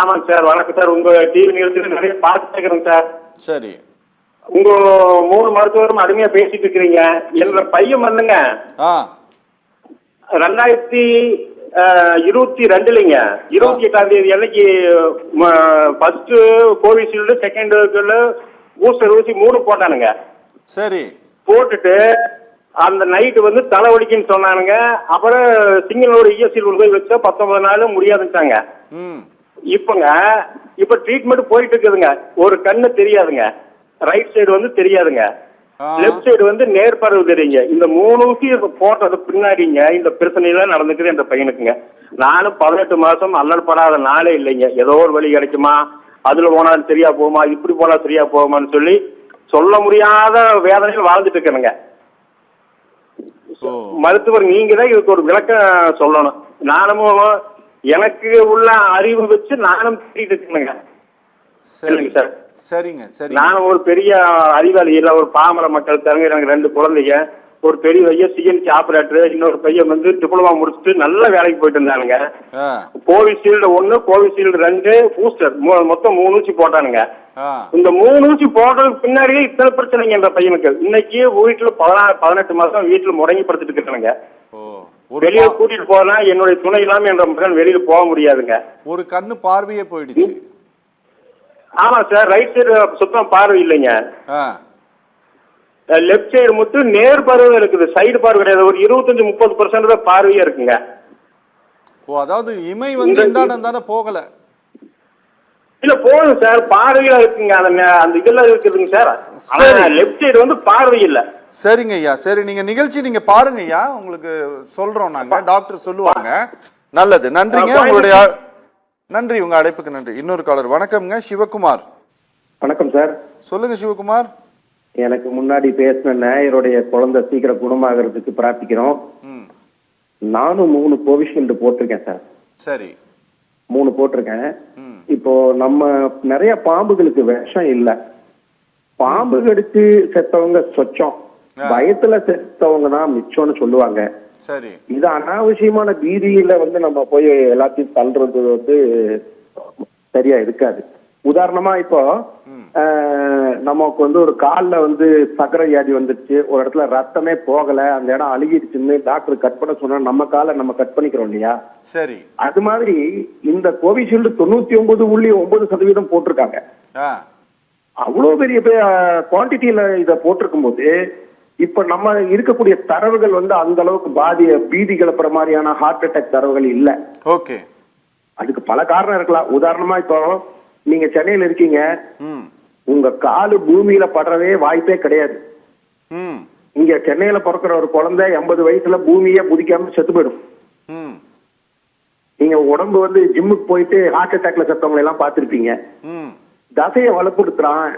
ஆமாங்க சார். வணக்கம் சார். உங்க டிவி நிகழ்ச்சியில நிறைய பார்த்து கேட்கறேங்க சார். சரி. உங்க 3 மருத்துவரும் அருமையா பேசிட்டு இருக்கிறீங்க. என்னோட பையன் வந்துங்க 2022 28ஆம் தேதி அன்னைக்கு ஃபர்ஸ்ட் கோவிஷீல்டு, செகண்ட் பூஸ்டர் ஊசி 3 போட்டானுங்க. சரி. போட்டுட்டு அந்த நைட்டு வந்து தலைவலிக்குன்னு சொன்னானுங்க. அப்புறம் சிங்களோட இஎஸ்சியில் போய் வச்சா 19 நாள் முடியாதுட்டாங்க. இப்ப ட்ரீட்மெண்ட் போயிட்டு இருக்குதுங்க. ஒரு கண்ணு தெரியாதுங்க, ரைட் சைடு வந்து தெரியாதுங்க, லெப்ட் சைடு வந்து நேர்பறவு தெரியுங்க. இந்த 3 ஊசி போட்டது பின்னாடிங்க இந்த பிரச்சனை எல்லாம் நடந்துக்குது என்ற பையனுக்குங்க. நானும் 18 மாசம் அல்லல் படாத நாளே இல்லைங்க. ஏதோ ஒரு வழி கிடைக்குமா, அதுல போனா சரியா போகுமா, இப்படி போனா சரியா போகுமான்னு சொல்லி சொல்ல முடியாத வேதனையில் வாழ்ந்துட்டு இருக்கேனுங்க. மருத்துவர் நீங்க தான் இதுக்கு ஒரு விளக்கம் சொல்லணும். நானும் எனக்கு உள்ள அறிவு வச்சு நானும் தேடிட்டு இருக்கேனுங்க. சரிங்க சார். சரிங்க சரி. நானும் ஒரு பெரிய அறிவாளி இல்ல, ஒரு பாமர மக்கள் தரங்க. எனக்கு 2 குழந்தைங்க, ஒரு பெரிய பையன் சிஎன்சி ஆபரேட்டர், இன்னொரு பையன் வந்து டிப்ளமா முடிச்சுட்டு நல்ல வேலைக்கு போயிட்டு இருந்தானுங்க. கோவிஷீல்டு 1, கோவிஷீல்டு 2, பூஸ்டர் மொத்தம் 3 ஊசி போட்டானுங்க. இந்த 3 ஊசி போட்டதுக்கு பின்னாடியே இத்தனை பிரச்சனைங்க என்ற பையனுக்கு. இன்னைக்கு வீட்டுல 18 மாசம் வீட்டுல முடங்கி படுத்துட்டு இருக்கானுங்க. வெளியே கூட்டிட்டு போனா என்னுடைய துணை இல்லாம என்ற மகன் வெளியில போக முடியாதுங்க. ஒரு கண்ணு பார்வையே போயிடுச்சு. ஆமா சார். ரைட் சைடு சுத்தம் பார்வை இல்லைங்க, லெப்ட் சைடு மட்டும் நேர் பார்வை இருக்குது, சைடு பார்வை கிடையாது. ஒரு 25-30% தான் பார்வையே இருக்குங்க. அதாவது இமை வந்து இந்தாண்ட போகல. இல்ல போகுது சார், பார்வையா இருக்குங்க. அந்த இதெல்லாம் இருக்குதுங்க சார். லெப்ட் சைடு வந்து பார்வை இல்ல. சரிங்க ஐயா, சரி. நீங்க நிகழ்ச்சி நீங்க பாருங்க ஐயா, உங்களுக்கு சொல்றோம் நாங்க, டாக்டர் சொல்லுவாங்க. நல்லது, நன்றிங்க. உங்களுடைய நன்றி, உங்க அழைப்புக்கு நன்றி. இன்னொரு காலர். வணக்கம்ங்க, சிவகுமார். வணக்கம் சார். சொல்லுங்க சிவகுமார். எனக்கு முன்னாடி பேசின நேயருடைய குழந்தை சீக்கிரம் குணமாகிறதுக்கு பிரார்த்திக்கிறோம். நானும் 3 கோவிஷீல்டு போட்டிருக்கேன் சார். சரி. 3 போட்டிருக்கேன். இப்போ நம்ம நிறைய பாம்புகளுக்கு விஷம் இல்ல, பாம்பு கடிச்சு செத்தவங்க சொச்சம், பயத்துல செத்தவங்க தான் மிச்சம்னு சொல்லுவாங்க. சரி. இது அனாவசியமான பீதியில வந்து நம்ம போய் எல்லாத்தையும் தள்ளுறது வந்து சரியா இருக்காது. உதாரணமா இப்போ நமக்கு வந்து ஒரு கால்ல வந்து சக்கரை வியாதி வந்துருச்சு, ஒரு இடத்துல ரத்தமே போகல, அந்த இடம் அழுகிடுச்சுன்னு டாக்டர் கட் பண்ண சொன்னா நம்ம காலை நம்ம கட் பண்ணிக்கிறோம் இல்லையா? சரி. அது மாதிரி இந்த கோவிஷீல்டு 99.9% போட்டிருக்காங்க. அவ்வளவு பெரிய குவான்டிட்டியில இத போட்டிருக்கும் போது இப்ப நம்ம இருக்கக்கூடிய தரவுகள் வந்து அந்த அளவுக்கு பீதி கிளப்புற மாதிரியான ஹார்ட் அட்டாக் தரவுகள் இல்ல. ஓகே. அதுக்கு பல காரணம் இருக்கலாம். உதாரணமா இப்போ நீங்க சென்னையில இருக்கீங்க, உங்க காலு பூமியில படுறதே வாய்ப்பே கிடையாது. இங்க சென்னையில பிறக்கிற ஒரு குழந்தை 80 வயசுல பூமியே புதிக்காம செத்து போயிடும். நீங்க உடம்பு வந்து ஜிம்முக்கு போயிட்டு ஹார்ட் அட்டாக்ல செத்தவங்களை எல்லாம் பார்த்திருப்பீங்க. தசையை வலுப்படுத்துறான்.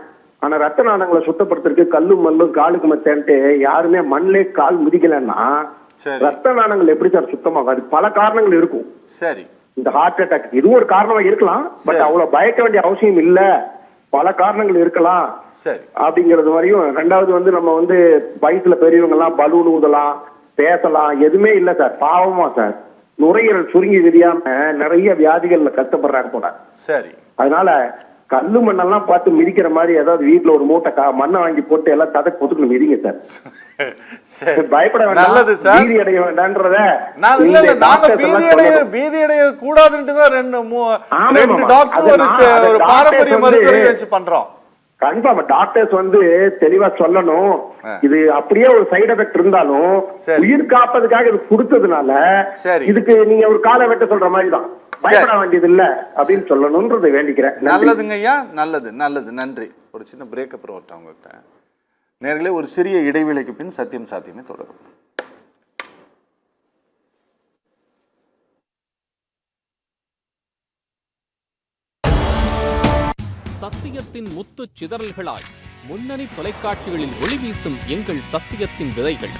ஆனா ரத்த நாளங்களை சுத்தப்படுத்துறதுக்கு கல்லும் மல்லும் காலுக்கு மத்தேன்ட்டு யாருமே மண்ணிலே கால் மிதிக்கலன்னா சரி. ரத்த நாளங்கள் எப்படி சார் சுத்தமாகாது? பல காரணங்கள் இருக்கும். சரி, இந்த ஹார்ட் அட்டாக் இதுவும் ஒரு காரணமா இருக்கலாம். பட் சரி. அவ்வளவு பயக்க வேண்டிய அவசியம் இல்ல. பல காரணங்கள் இருக்கலாம் சரி. அப்படிங்கிறது வரையும். ரெண்டாவது வந்து நம்ம வந்து வயசுல பெரியவங்க எல்லாம் பலூன் ஊதலாம், பேசலாம், எதுவுமே இல்ல சார். பாவமா சார், நுரையீரல் சுருங்கி விரியாம நிறைய வியாதிகள்ல கஷ்டப்படுறாங்க போல. சரி. அதனால கல்லு மண்ணெல்லாம் பார்த்து மிதிக்கிற மாதிரி ஏதாவது வீட்டுல ஒரு மூட்டை மண்ணை வாங்கி போட்டு எல்லாம் கதை பொத்துக்கணும் மிதிங்க சார். சரி. பயப்பட வேண்டாம், நல்லது சார். பீதி அடைய வேண்டாம்ன்றத இல்ல இல்ல, நாங்க doctors எல்லாம் பீதி அடைய கூடாதுன்ட்டு தான் ரெண்டு ஆமா. டாக்டர் ஒரு பாரம்பரிய மருத்துவரை வச்சு பண்றோம். கன்ஃபார்ம் டாக்டர்ஸ் வந்து தெளிவா சொல்லணும். இது அப்படியே ஒரு சைடு எஃபெக்ட் இருந்தாலும் சரி. உயிர் காப்பதுக்காக இது கொடுத்ததுனால சரி. இதுக்கு நீங்க ஒரு காலை வெட்ட சொல்ற மாதிரி தான், பயப்பட வேண்டியது இல்ல அப்படின்னு சொல்லணும்ன்றதை வேண்டிக்கிறேன். நல்லதுங்க ஐயா, நல்லது நல்லது, நன்றி. ஒரு சின்ன பிரேக் அப்புறம் வரட்டும் உங்ககிட்ட. நேர்களே, ஒரு சிறிய இடைவேளைக்கு பின் சத்தியம் சாத்தியமே தொடரும். சத்தியத்தின் முத்து சிதறல்களாய் முன்னணி தொலைக்காட்சிகளில் ஒளி வீசும் எங்கள் சத்தியத்தின் விதைகள்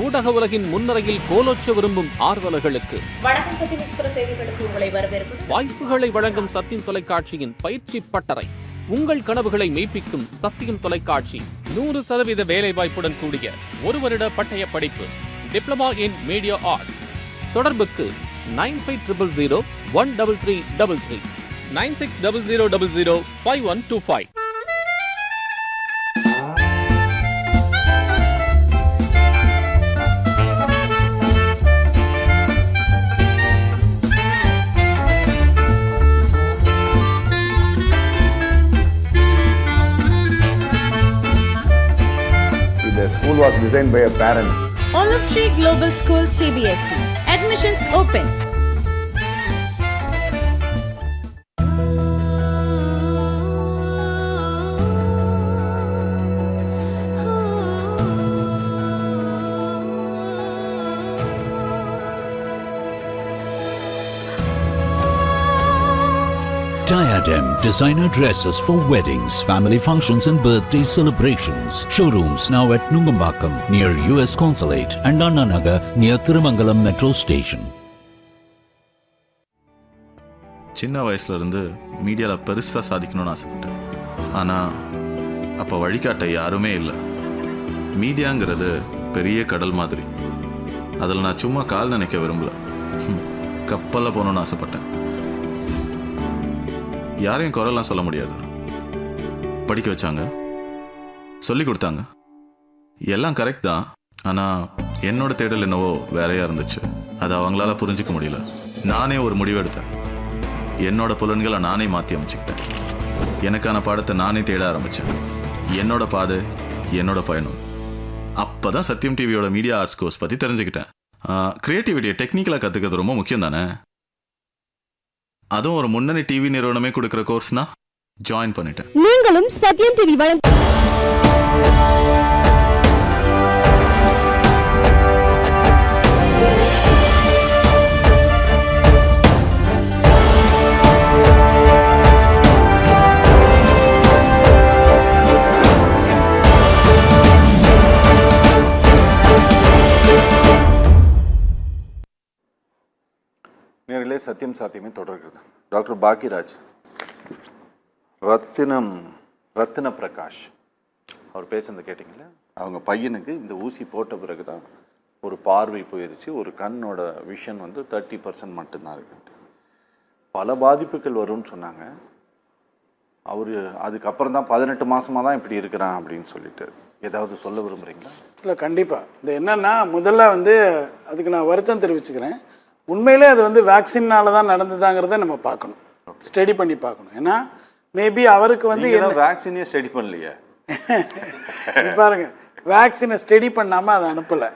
ஊடக உலகின் முன்னரையில் கோலோச்ச விரும்பும் ஆர்வலர்களுக்கு வணக்கம் சத்தியம் எக்ஸ்பிரஸ் செய்திகளுக்கு உங்களை வரவேற்பது. வாய்ப்புகளை வழங்கும் சத்தியம் தொலைக்காட்சியின் பயிற்சி பட்டறை. உங்கள் கனவுகளை மெய்ப்பிக்கும் சத்தியம் தொலைக்காட்சி 100% வேலைவாய்ப்புடன் கூடிய 1 வருட பட்டய படிப்பு, டிப்ளமா இன் மீடியா ஆர்ட்ஸ். தொடர்புக்கு 9500 13333 9600005125. The school was designed by a parent. Olive Tree Global School CBSE. Admissions open. Diadem designer dresses for weddings, family functions and birthday celebrations. Showrooms now at Nungambakkam near US Consulate and Anna Nagar near Thirumangalam Metro Station. சின்ன வயசுல இருந்து மீடியாவில் பெருசாக சாதிக்கணும்னு ஆசைப்பட்டேன். ஆனால் அப்போ வழிகாட்ட யாருமே இல்லை. மீடியாங்கிறது பெரிய கடல் மாதிரி. அதில் நான் சும்மா கால் நினைக்க விரும்பல, கப்பலில் போகணுன்னு ஆசைப்பட்டேன். யாரையும் குறையெல்லாம் சொல்ல முடியாது. படிக்க வச்சாங்க, சொல்லி கொடுத்தாங்க, எல்லாம் கரெக்ட் தான். ஆனால் என்னோட தேடல் என்னவோ வேறையாக இருந்துச்சு. அதை அவங்களால புரிஞ்சிக்க முடியல. நானே ஒரு முடிவு எடுத்தேன். என்னோட புலன்களை நானே மாற்றி அமைச்சுக்கிட்டேன். எனக்கான பாடத்தை நானே தேட ஆரம்பித்தேன். என்னோட பாதை, என்னோட பயணம். அப்போ தான் சத்தியம் டிவியோட மீடியா ஆர்ட்ஸ் கோர்ஸ் பற்றி தெரிஞ்சுக்கிட்டேன். க்ரியேட்டிவிட்டியை டெக்னிக்கலாக கற்றுக்கிறது ரொம்ப முக்கியம் தானே. அதுவும் ஒரு முன்னணி டிவி நிறுவனமே கொடுக்குற கோர்ஸ்னா ஜாயின் பண்ணிட்டேன். நீங்களும் சத்தியம் டிவி நேர்களே, சத்தியம் சாத்தியமே தொடர்கிறது. டாக்டர் பாக்கியராஜ், ரத்தின பிரகாஷ் அவர் பேசுனது கேட்டிங்களா? அவங்க பையனுக்கு இந்த ஊசி போட்ட பிறகு தான் ஒரு பார்வை போயிடுச்சு. ஒரு கண்ணோட விஷன் வந்து 30% மட்டும்தான் இருக்குன்ட்டு. பல பாதிப்புகள் வரும்னு சொன்னாங்க. அவர் அதுக்கப்புறம் தான் 18 மாதமாக தான் இப்படி இருக்கிறான் அப்படின்னு சொல்லிட்டு ஏதாவது சொல்ல விரும்புகிறீங்களா? இல்லை, கண்டிப்பாக. இது என்னென்னா, முதல்ல வந்து அதுக்கு நான் வருத்தம் தெரிவிச்சுக்கிறேன். உண்மையிலே அது வந்து வேக்சின்னால தான் நடந்ததாங்கிறத நம்ம பார்க்கணும், ஸ்டடி பண்ணி பார்க்கணும். ஏன்னா மேபி அவருக்கு வந்து வேக்சினே ஸ்டடி பண்ணலையே. பாருங்க, வேக்சினை ஸ்டடி பண்ணாமல் அதை அனுப்பலை.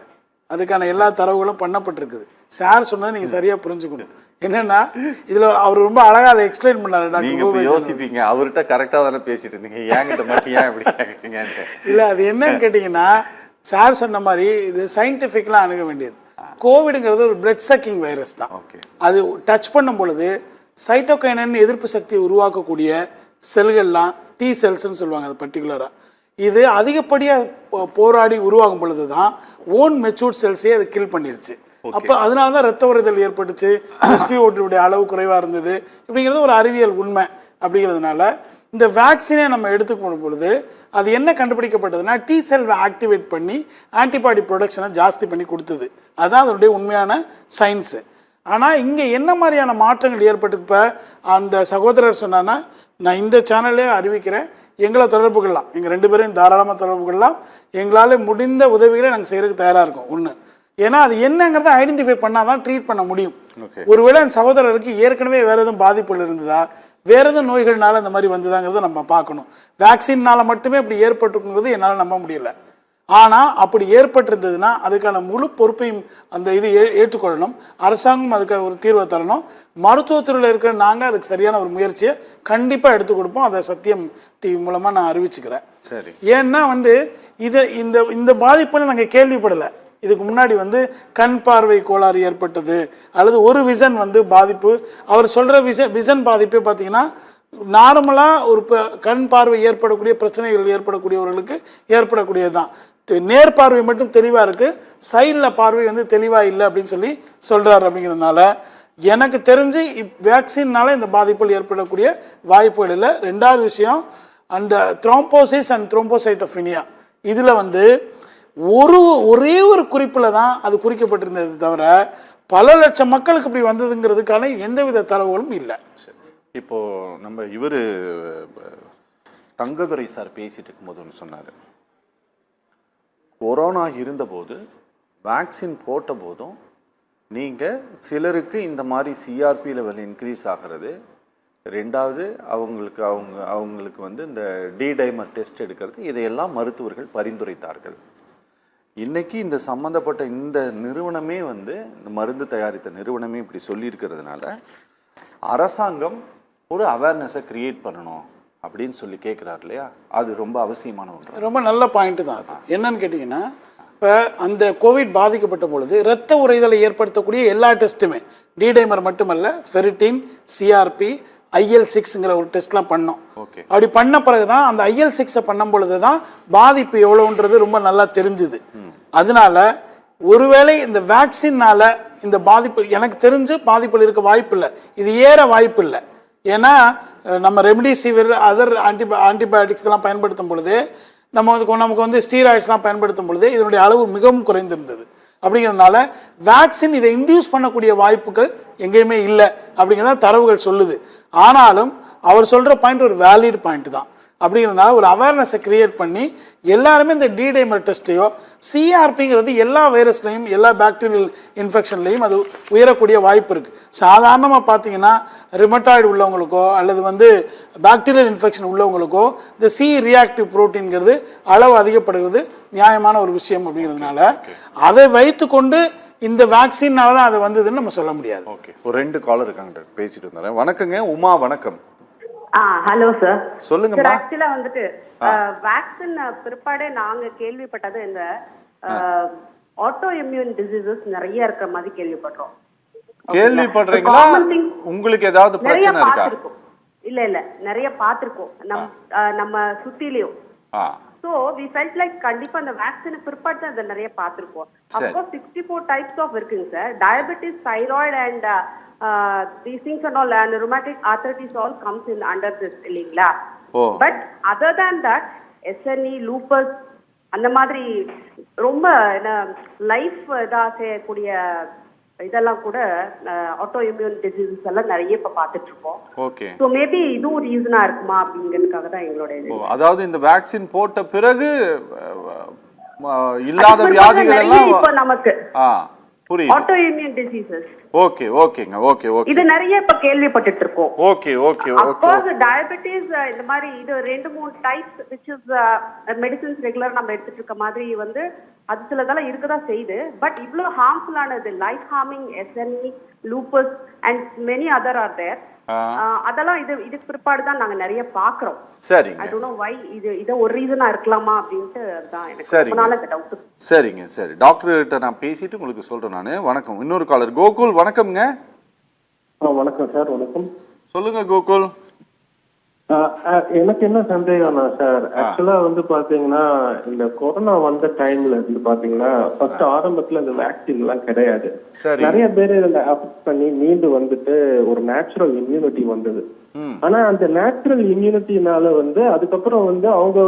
அதுக்கான எல்லா தரவுகளும் பண்ணப்பட்டிருக்குது. சார் சொன்னதை நீங்கள் சரியாக புரிஞ்சுக்கணும். என்னன்னா, இதில் அவர் ரொம்ப அழகாக அதை எக்ஸ்பிளைன் பண்ணாரு. டாக்டர் யோசிப்பீங்க, அவர்கிட்ட கரெக்டாக தானே பேசிட்டு இருந்தீங்க, ஏங்கிட்ட மட்டும் ஏன் இப்படி கேட்குறீங்கன்ட்டு. இல்லை, அது என்னன்னு கேட்டிங்கன்னா, சார் சொன்ன மாதிரி இது சயின்டிஃபிக்கலாக அணுக வேண்டியது. கோவிடுங்கிறது ஒரு பிளட் சக்கிங் வைரஸ் தான். அது டச் பண்ணும் பொழுது சைட்டோகைனின் எதிர்ப்பு சக்தியை உருவாக்கக்கூடிய செல்கள்லாம் டி செல்ஸ்ன்னு சொல்லுவாங்க அது பர்டிகுலராக. இது அதிகப்படியாக போராடி உருவாகும் பொழுது தான் ஓன் மெச்சூர்ட் செல்ஸே அது கில் பண்ணிருச்சு. அப்போ அதனால தான் ரத்த உறைதல் ஏற்பட்டுச்சு, SpO2 அளவு குறைவாக இருந்தது. இப்படிங்கிறது ஒரு அறிவியல் உண்மை. அப்படிங்கிறதுனால இந்த வேக்சினை நம்ம எடுத்துக்கொள்ளும் பொழுது அது என்ன கண்டுபிடிக்கப்பட்டதுன்னா டி செல் ஆக்டிவேட் பண்ணி ஆன்டிபாடி ப்ரொடக்ஷனை ஜாஸ்தி பண்ணி கொடுத்தது. அதுதான் அதனுடைய உண்மையான சயின்ஸு. ஆனால் இங்கே என்ன மாதிரியான மாற்றங்கள் ஏற்பட்டு இப்போ அந்த சகோதரர் சொன்னான்னா, நான் இந்த சேனல்லே அறிவிக்கிறேன், எங்களை தொடர்பு கொள்ளலாம், எங்கள் 2 பேரையும் தாராளமாக தொடர்பு கொள்ளலாம், எங்களால் முடிந்த உதவிகளை நாங்கள் செய்கிறதுக்கு தயாராக இருக்கோம். ஒன்று, ஏன்னா அது என்னங்கிறத ஐடென்டிஃபை பண்ணால் தான் ட்ரீட் பண்ண முடியும். ஒருவேளை அந்த சகோதரருக்கு ஏற்கனவே வேறு எதுவும் பாதிப்புகள் இருந்ததா, வேறு எதுவும் நோய்கள்னால இந்த மாதிரி வந்ததாங்கிறத நம்ம பார்க்கணும். வேக்சின்னால் மட்டுமே இப்படி ஏற்பட்டுங்கிறது என்னால் நம்ப முடியல. ஆனால் அப்படி ஏற்பட்டிருந்ததுன்னா அதுக்கான முழு பொறுப்பையும் அந்த இது ஏற்றுக்கொள்ளணும். அரசாங்கம் அதுக்கு ஒரு தீர்வை தரணும். மருத்துவத்துறையில் இருக்கிற நாங்கள் அதுக்கு சரியான ஒரு முயற்சியை கண்டிப்பாக எடுத்து கொடுப்போம். அதை சத்தியம் டிவி மூலமாக நான் அறிவிச்சுக்கிறேன். சரி. ஏன்னா இதை இந்த பாதிப்புன்னு நாங்கள் கேள்விப்படலை. இதுக்கு முன்னாடி கண் பார்வை கோளாறு ஏற்பட்டது அல்லது ஒரு விசன் பாதிப்பு, அவர் சொல்கிற விசன் பாதிப்பே பார்த்தீங்கன்னா நார்மலாக ஒரு கண் பார்வை ஏற்படக்கூடிய பிரச்சனைகள் ஏற்படக்கூடியவர்களுக்கு ஏற்படக்கூடியது தான். நேர்பார்வை மட்டும் தெளிவாக இருக்குது, சைடில் பார்வை தெளிவாக இல்லை அப்படின்னு சொல்லி சொல்கிறார். அப்படிங்கிறதுனால எனக்கு தெரிஞ்சு வேக்சின்னால இந்த பாதிப்புகள் ஏற்படக்கூடிய வாய்ப்புகள் இல்லை. 2வது விஷயம், அந்த த்ரோம்போசிஸ் அண்ட் த்ரோம்போசைட்டோபினியா இதில் ஒரே ஒரு குறிப்பில் தான் அது குறிக்கப்பட்டிருந்தது தவிர பல லட்சம் மக்களுக்கு இப்படி வந்ததுங்கிறதுக்கான எந்தவித தரவுகளும் இல்லை. இப்போ நம்ம இவர் தங்கதுரை சார் பேசிட்டு இருக்கும்போது ஒன்று சொன்னார், கொரோனா இருந்தபோது வேக்சின் போட்ட போதும் நீங்கள் சிலருக்கு இந்த மாதிரி சிஆர்பி லெவல் இன்க்ரீஸ் ஆகிறது, 2வது அவங்களுக்கு இந்த டைமர் டெஸ்ட் எடுக்கிறது, இதையெல்லாம் மருத்துவர்கள் பரிந்துரைத்தார்கள். இன்னைக்கு இந்த சம்மந்தப்பட்ட இந்த நிறுவனமே இந்த மருந்து தயாரித்த நிறுவனமே இப்படி சொல்லியிருக்கிறதுனால அரசாங்கம் ஒரு அவேர்னஸை கிரியேட் பண்ணணும் அப்படின்னு சொல்லி கேட்குறாரு இல்லையா? அது ரொம்ப அவசியமான ஒன்று. ரொம்ப நல்ல பாயிண்ட்டு தான் அது. என்னன்னு கேட்டிங்கன்னா, இப்போ அந்த கோவிட் பாதிக்கப்பட்ட பொழுது இரத்த உறைதலை ஏற்படுத்தக்கூடிய எல்லா டெஸ்ட்டுமே டைமர் மட்டுமல்ல, ஃபெரிட்டின், சிஆர்பி, IL-6ங்கிற ஒரு டெஸ்ட்லாம் பண்ணோம். அப்படி பண்ண பிறகு தான் அந்த IL-6 பண்ணும் பொழுது தான் பாதிப்பு எவ்வளோன்றது ரொம்ப நல்லா தெரிஞ்சுது. அதனால ஒருவேளை இந்த வேக்சின்னால இந்த பாதிப்பு எனக்கு தெரிஞ்சு பாதிப்புகள் இருக்க வாய்ப்பு இல்லை, இது ஏற வாய்ப்பு இல்லை. ஏன்னா நம்ம ரெம்டிசிவிர் அதர் ஆன்டிபயோட்டிக்ஸ்லாம் பயன்படுத்தும் பொழுது நமக்கு ஸ்டீராய்ட்ஸ்லாம் பயன்படுத்தும் பொழுது இதனுடைய அளவு மிகவும் குறைந்திருந்தது. அப்படிங்கிறதுனால வேக்சின் இதை இன்டியூஸ் பண்ணக்கூடிய வாய்ப்புகள் எங்கேயுமே இல்லை அப்படிங்கிறத தரவுகள் சொல்லுது. ஆனாலும் அவர் சொல்கிற பாயிண்ட் ஒரு வேலிட் பாயிண்ட் தான். அப்படிங்கிறதுனால ஒரு அவேர்னஸை கிரியேட் பண்ணி எல்லாருமே இந்த டைமர் டெஸ்ட்டையோ, சிஆர்பிங்கிறது எல்லா வைரஸ்லையும் எல்லா பாக்டீரியல் இன்ஃபெக்ஷன்லையும் அது உயரக்கூடிய வாய்ப்பு இருக்குது. சாதாரணமாக பார்த்தீங்கன்னா ரிமட்டாய்டு உள்ளவங்களுக்கோ அல்லது பாக்டீரியல் இன்ஃபெக்ஷன் உள்ளவங்களுக்கோ இந்த சி ரியாக்டிவ் புரோட்டீன்கிறது அளவு அதிகப்படுகிறது நியாயமான ஒரு விஷயம். அப்படிங்கிறதுனால அதை வைத்து கொண்டு இந்த வேக்சின்னால தான் அது வந்ததுன்னு நம்ம சொல்ல முடியாது. ஓகே, ஒரு 2 காலர் இருக்காங்க, பேசிட்டு வந்தேன். வணக்கங்க உமா. வணக்கம். Hello sir. சொல்லுங்க. ஆக்சுவலா வேக்சின் பிற்பாடே நாங்க கேள்விப்பட்டது இந்த ஆட்டோ இம்யூன் டிசீசஸ் நிறைய இருக்கிற மாதிரி கேள்விப்படுறோம். கேள்விப்படுறீங்களா? உங்களுக்கு ஏதாவது பிரச்சனை இருக்கா? இல்ல நிறைய பாத்திருக்கோம் நம்ம சுத்திலயும். So we felt like கண்டிப்பா அந்த வேக்சின் பிற்பாடு தான் இதை நிறைய பாத்திருக்கோம். அப்போ 64 டைப்ஸ் ஆஃப் இருக்குங்க sir. Diabetes, thyroid and these things and all, and rheumatic arthritis all comes in under this இல்லீங்களா? But other than that SNE, lupus அந்த மாதிரி ரொம்ப லைஃப் இதா செய்யக்கூடிய இதெல்லாம் கூட ஆட்டோ இம்யூன் டிசீசஸ் எல்லாம் நிறைய இப்ப பாத்துட்டு இருக்கோம். ஓகே. சோ மேபி இதுவும் ரீசனா இருக்குமா அப்படிங்கிறதுக்காக தான் எங்களோட இது. அதாவது இந்த வேக்சின் போட்ட பிறகு இல்லாத வியாதிகள் எல்லாம் இப்ப நமக்கு புரியுது. Autoimmune diseases. ஓகே ஓகேங்க. Okay okay. இது நிறைய இப்ப கேள்விப்பட்டுட்டு இருக்கோம். Okay okay okay. அப்போஸ் டயபெட்டிஸ் இந்த மாதிரி இது 2-3 types which is medicines regular நம்ம எடுத்துட்டு இருக்க மாதிரி அது சிலதெல்லாம் இருக்கதா செய்யுது. பட் இவ்ளோ ஹார்ம்ஃபுல் ஆனது life harming SNE, lupus and many other are there. அதெல்லாம் இதுக்கு பிற்பாடு தான் நாங்க நிறைய பாக்குறோம். சரிங்க. I don't know why இது ஒரு ரீசனா இருக்கலாமா அப்படின்ட்டு தான் எனக்கு முன்னால இந்த டவுட். சரிங்க சரி. டாக்டர் கிட்ட நான் பேசிட்டு உங்களுக்கு சொல்றேன் நானு. வணக்கம். இன்னொரு காலர் கோகுல். வணக்கம்ங்க. வணக்கம் சார். வணக்கம். சொல்லுங்க கோகுல். எனக்கு என்ன சந்தேகம்னா சார், ஆக்சுவலா வந்து பாத்தீங்கன்னா இந்த கொரோனா வந்த டைம்ல இருந்து பாத்தீங்கன்னா ஃபர்ஸ்ட் ஆரம்பத்துல இந்த வேக்சின் எல்லாம் கிடையாது. நிறைய பேர் இதுல அஃபெக்ட் பண்ணி மீண்டு வந்துட்டு ஒரு நேச்சுரல் இம்யூனிட்டி வந்தது. ஆனா அந்த நேச்சுரல் இம்யூனிட்டினால வந்து அதுக்கப்புறம் வந்து அவங்க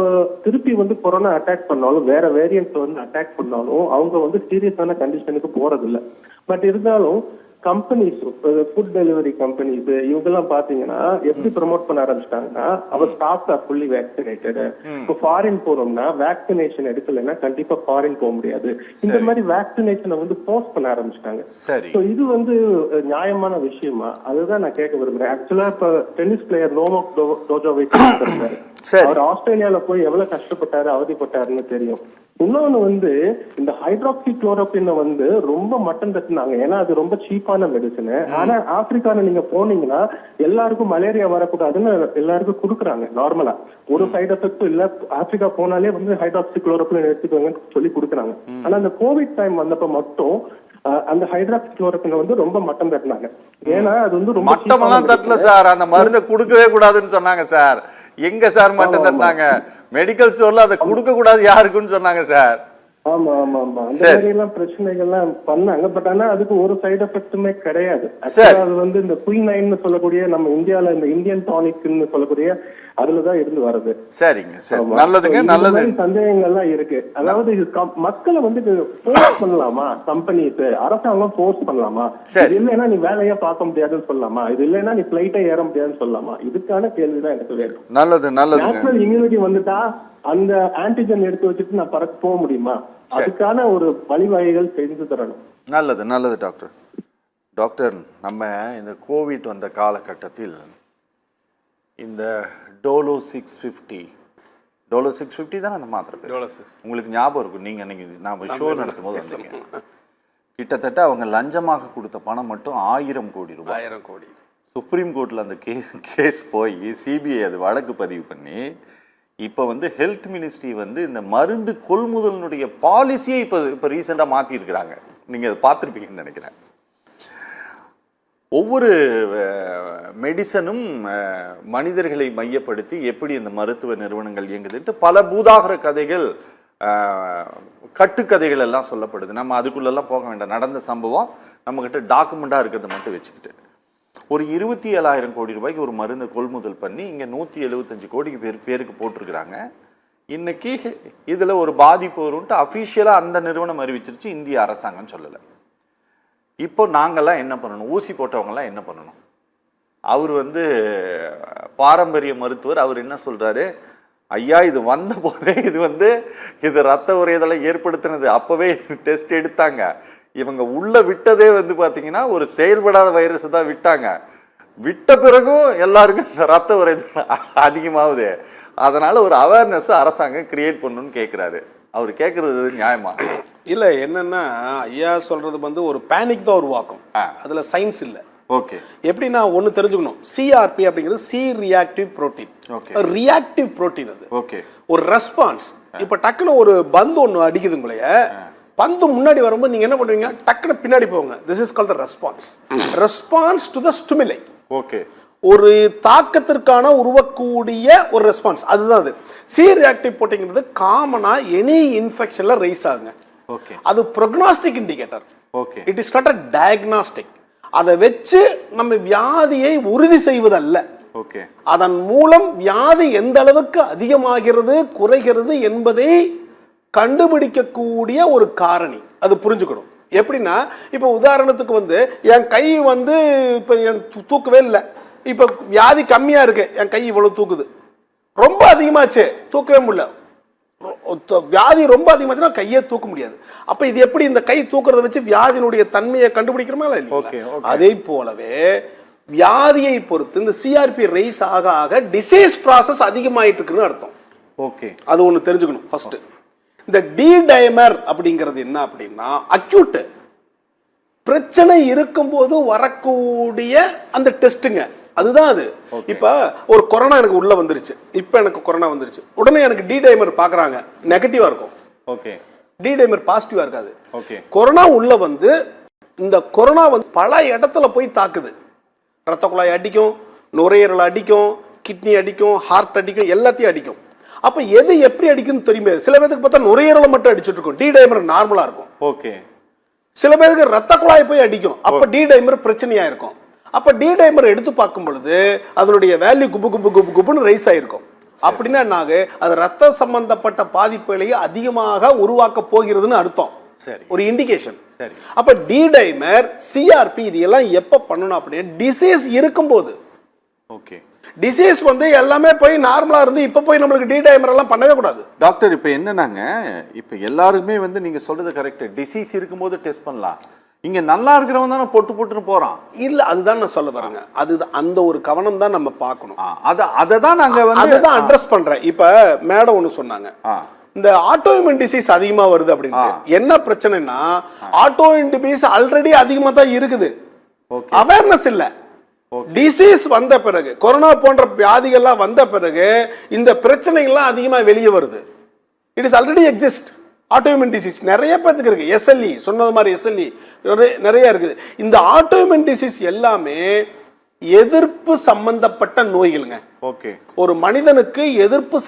திருப்பி வந்து கொரோனா அட்டாக் பண்ணாலும் வேற வேரியன்ட் வந்து அட்டாக் பண்ணாலும் அவங்க வந்து சீரியஸான கண்டிஷனுக்கு போறது இல்லை. பட் இருந்தாலும் கம்பெனிஸ், ஃபுட் டெலிவரி கம்பெனிஸ் இவங்கெல்லாம் பாத்தீங்கன்னா எப்படி ப்ரமோட் பண்ண ஆரம்பிச்சிட்டாங்கன்னா அவர் ஸ்டாஃப்ஸ் ஆர் ஃபுல்லி வேக்சினேட்டட். இப்போ ஃபாரின் போறோம்னா வேக்சினேஷன் எடுக்கலைன்னா கண்டிப்பா ஃபாரின் போக முடியாது. இந்த மாதிரி வேக்சினேஷனை வந்து போஸ்ட் பண்ண ஆரம்பிச்சிட்டாங்க. ஸோ இது வந்து நியாயமான விஷயமா? அதுதான் நான் கேட்க விரும்புறேன். ஆக்சுவலா இப்ப டென்னிஸ் பிளேயர் நோவாக் ஜோகோவிச் இருக்காரு. அவர் ஆஸ்திரேலியால போய் எவ்வளவு கஷ்டப்பட்டாரு, அவதிப்பட்டாருன்னு தெரியும். இன்னொன்னு வந்து இந்த ஹைட்ராக்சி குளோரோக்வின் வந்து ரொம்ப மட்டம் தட்டினாங்க. ஏன்னா அது ரொம்ப சீப்பான மெடிசன். ஆனா ஆப்பிரிக்கால நீங்க போனீங்கன்னா எல்லாருக்கும் மலேரியா வரக்கூடாதுன்னு எல்லாருக்கும் கொடுக்குறாங்க நார்மலா. ஒரு சைடு எஃபெக்டும் இல்ல. ஆப்பிரிக்கா போனாலே வந்து ஹைட்ராக்சி குளோரோக்வின் எடுத்துக்கோங்கன்னு சொல்லி கொடுக்குறாங்க. ஆனா அந்த கோவிட் டைம் வந்தப்ப மட்டும் அந்த ஹைட்ராக்சி குளோரோக்வின் வந்து ரொம்ப மட்டம் தட்டினாங்க. ஏன்னா அது வந்து ரொம்ப மட்டமெல்லாம் தட்டல சார், அந்த மருந்தை கொடுக்கவே கூடாதுன்னு சொன்னாங்க சார். எங்க சார் மட்டம் தட்டினாங்க? மெடிக்கல் ஸ்டோர்ல அதை கொடுக்க கூடாது யாருக்குன்னு சொன்னாங்க சார். ஆமா ஆமா ஆமா அந்த மாதிரி எல்லாம் பிரச்சனைகள்லாம் பண்ணாங்க. பட் ஆனா அதுக்கு ஒரு சைடு எஃபெக்ட்டுமே கிடையாது. அது வந்து இந்த குயினைன்னு சொல்லக்கூடிய நம்ம இந்தியால இந்த இந்தியன் டானிக்னு சொல்லக்கூடிய அதுலதான் இருந்து வருது. சரிங்க சார், நல்லதுங்க, நல்லது. சந்தேகங்கள்லாம் இருக்கு. அதாவது மக்களை வந்து ஃபோர்ஸ் பண்ணலாமா? கம்பெனிஸ், அரசாங்கம் ஃபோர்ஸ் பண்ணலாமா? இது இல்லைன்னா நீ வேலையா பார்க்க முடியாதுன்னு சொல்லலாமா? இது இல்லைன்னா நீ பிளைட்டே ஏற முடியாதுன்னு சொல்லலாமா? இதுக்கான கேள்விதான் எனக்கு வேணும். நல்லது நல்லது. நேஷனல் இம்யூனிட்டி வந்துட்டா அந்த ஆன்டிஜன் எடுத்து வச்சுட்டு நான் பறக்க போக முடியுமா? அதுக்கான ஒரு வழிவகைகள் செஞ்சு தரணும். நல்லது நல்லது டாக்டர். டாக்டர், நம்ம இந்த கோவிட் வந்த காலகட்டத்தில் இந்த டோலோ 650 தானே அந்த மாத்திரை பேர், உங்களுக்கு ஞாபகம் இருக்கும். நீங்கள் அன்றைக்கி நான் ஷோ நடத்தும் போது வந்தீங்க. கிட்டத்தட்ட அவங்க லஞ்சமாக கொடுத்த பணம் மட்டும் 1000 கோடி ரூபாய். 1000 கோடி. சுப்ரீம் கோர்ட்டில் அந்த கேஸ் போய் சிபிஐ அது வழக்கு பதிவு பண்ணி இப்போ வந்து ஹெல்த் மினிஸ்ட்ரி வந்து இந்த மருந்து கொள்முதலினுடைய பாலிசியை இப்போ ரீசெண்டாக மாற்றிருக்கிறாங்க. நீங்கள் அதை பார்த்துருப்பீங்கன்னு நினைக்கிறேன். ஒவ்வொரு மெடிசனும் மனிதர்களை மையப்படுத்தி எப்படி இந்த மருத்துவ நிறுவனங்கள் இயங்குதுன்ட்டு பல பூதாகர கதைகள், கட்டுக்கதைகள் எல்லாம் சொல்லப்படுது. நம்ம அதுக்குள்ளெல்லாம் போக வேண்டாம். நடந்த சம்பவம் நம்மக்கிட்ட டாக்குமெண்ட்டாக இருக்கிறத மட்டும் வச்சுக்கிட்டு ஒரு 27,000 கோடி ரூபாய்க்கு ஒரு மருந்தை கொள்முதல் பண்ணி இங்கே 175 கோடிக்கு பேருக்கு போட்டிருக்கிறாங்க. இன்னைக்கு இதில் ஒரு பாதிப்பு வரும்ட்டு அஃபீஷியலாக அந்த நிறுவனம் அறிவிச்சிருச்சு, இந்திய அரசாங்கம் சொல்லலை. இப்போ நாங்கள்லாம் என்ன பண்ணணும்? ஊசி போட்டவங்கலாம் என்ன பண்ணணும்? அவர் வந்து பாரம்பரிய மருத்துவர், அவர் என்ன சொல்கிறாரு? ஐயா, இது வந்த போதே இது ரத்த உறைதலை ஏற்படுத்தினது. அப்போவே டெஸ்ட் எடுத்தாங்க. இவங்க உள்ள விட்டதே வந்து பார்த்தீங்கன்னா ஒரு செயல்படாத வைரஸ் தான் விட்டாங்க. விட்ட பிறகும் எல்லாருக்கும் இந்த ரத்த உறைதல் அதிகமாகுது. அதனால ஒரு அவேர்னஸ் அரசாங்கம் கிரியேட் பண்ணணும்னு கேட்குறாரு. அவர் கேட்கறது நியாயமா? இல்லை, என்னன்னா ஐயா சொல்றது வந்து ஒரு பேனிக் தான் உருவாக்கும். அதுல சயின்ஸ் இல்லை. ஓகே, எப்படின்னா ஒன்று தெரிஞ்சுக்கணும். சிஆர்பி அப்படிங்கிறது C reactive protein. Reactive protein அது. ஓகே, ஒரு ரெஸ்பான்ஸ். இப்போ டக்குன்னு ஒரு பந்து ஒன்று அடிக்குது உங்களைய, பந்து முன்னாடி வரும்போது நீங்க என்ன பண்ணுவீங்க? டக்குன்னு பின்னாடி போங்க. This is called the response. Response to the ஸ்டிமுலை. Okay, ஒரு தாக்கத்திற்கான உருவக்கூடிய ஒரு ரெஸ்பான்ஸ், அதுதான் அது. சி ரியாக்டிவ் புரோட்டீன்ங்கிறது காமனா எனி இன்ஃபெக்ஷன்ல ரைஸ் ஆகுங்க. ஓகே, அது prognostic indicator. Okay, it is not a diagnostic. அதை வச்சு நம்ம வியாதியை உறுதி செய்வதல்ல. ஓகே, அதன் மூலம் வியாதி எந்த அளவுக்கு அதிகமாகிறது குறைகிறது என்பதை கண்டுபிடிக்கக்கூடிய ஒரு காரணி. அது புரிஞ்சுக்கணும். எப்படின்னா இப்போ உதாரணத்துக்கு வந்து என் கை வந்து இப்போ என் தூக்கவே இல்லை, இப்போ வியாதி கம்மியா இருக்கு, என் கை இவ்வளவு தூக்குது. ரொம்ப அதிகமாச்சு, தூக்கவே முடியல. வியாதி ரொம்ப அதிகமாச்சுன்னா கையே தூக்க முடியாது. அப்ப இது எப்படி இந்த கை தூக்குறத வச்சு வியாதியினுடைய தன்மையை கண்டுபிடிக்கிறோமா இல்லையா? அதே போலவே வியாதியை பொறுத்து இந்த சிஆர்பி ரைஸ் ஆக ஆக டிசீஸ் ப்ராசஸ் அதிகமாயிட்டு இருக்குன்னு அர்த்தம். ஓகே, அது ஒன்று தெரிஞ்சுக்கணும். ஃபர்ஸ்ட் இந்த டி டைமர் அப்படிங்கிறது என்ன அப்படின்னா அக்யூட் பிரச்சனை இருக்கும்போது வரக்கூடிய அந்த டெஸ்ட்டுங்க, அதுதான் அது. இப்ப ஒரு கொரோனா எனக்கு உள்ள வந்துருச்சு, இப்ப எனக்கு கொரோனா வந்துருச்சு, உடனே எனக்கு டி டைமர் பாக்குறாங்க, நெகட்டிவா இருக்கும். ஓகே, டி டைமர் பாசிட்டிவா இருக்காது. ஓகே, கொரோனா உள்ள வந்து இந்த கொரோனா வந்து பல இடத்துல போய் தாக்குது. ரத்த குழாய் அடிக்கும், நுரையீரல் அடிக்கும், கிட்னி அடிக்கும், ஹார்ட் அடிக்கும், எல்லாத்தையும் அடிக்கும். அப்ப எது எப்படி அடிக்குன்னு தெரியுமே. சில பேருக்கு பார்த்தா நுரையீரலை மட்டும் அடிச்சுட்டு இருக்கும், டி டைமர் நார்மலா இருக்கும். ஓகே. சில பேருக்கு ரத்த குழாய் போய் அடிக்கும், அப்ப டி டைமர் பிரச்சனையா இருக்கும். அப்ப டி டைமர் எடுத்து பார்க்கும் பொழுது அதனுடைய வேல்யூ குபு குபு குபு குபுன்னு ரைஸ் ஆயிருக்கும். அப்படின்னா என்னாக அது ரத்த சம்பந்தப்பட்ட பாதிப்புகளை அதிகமாக உருவாக்க போகிறதுன்னு அர்த்தம். ஒரு இண்டிகேஷன். அப்ப டி டைமர், சிஆர்பி இது எல்லாம் எப்ப பண்ணணும் அப்படின்னு டிசீஸ் இருக்கும்போது. ஓகே. டிசீஸ் வந்து எல்லாமே போய் நார்மலா இருந்து இப்ப போய் நம்மளுக்கு டி டைமர் எல்லாம் பண்ணவே கூடாது. டாக்டர் இப்ப என்னன்னாங்க, இப்ப எல்லாருமே வந்து நீங்க சொல்றது கரெக்ட், டிசீஸ் இருக்கும்போது டெஸ்ட் பண்ணலாம். இங்க நல்லா இருக்கிறவன் தானே போட்டுன்னு போறான். இல்ல, அதுதான் நான் சொல்ல வரேங்க. அது அந்த ஒரு கவனம் தான் நம்ம பார்க்கணும். அததான் நாங்க வந்து அதுதான் அட்ரஸ் பண்றேன். இப்ப மேடம் ஒண்ணு சொன்னாங்க, இந்த ஆட்டோஇம்யூன் டிசீஸ் அதிகமா வருது அப்படின்னு. என்ன பிரச்சனைனா ஆட்டோஇம்யூன் டிசீஸ் ஆல்ரெடி அதிகமா தான் இருக்குது, அவேர்னஸ் இல்ல. டிசீஸ் வந்த பிறகு, கொரோனா போன்ற வியாதிகள்லாம் வந்த பிறகு இந்த பிரச்சனைகள்லாம் அதிகமா வெளியே வருது. It is already exist. Autoimmune disease நிறைய பேருக்கு இருக்கு. எஸ்எல்இ சொன்னது மாதிரி எஸ்எல்இ நிறைய இருக்குது. இந்த ஆட்டோஇம்யூன் டிசீஸ் எல்லாமே எதிர்ப்பு சம்பந்தப்பட்ட நோய்களுங்க. ஓகே. ஒரு மனிதனுக்கு எதிர்ப்பு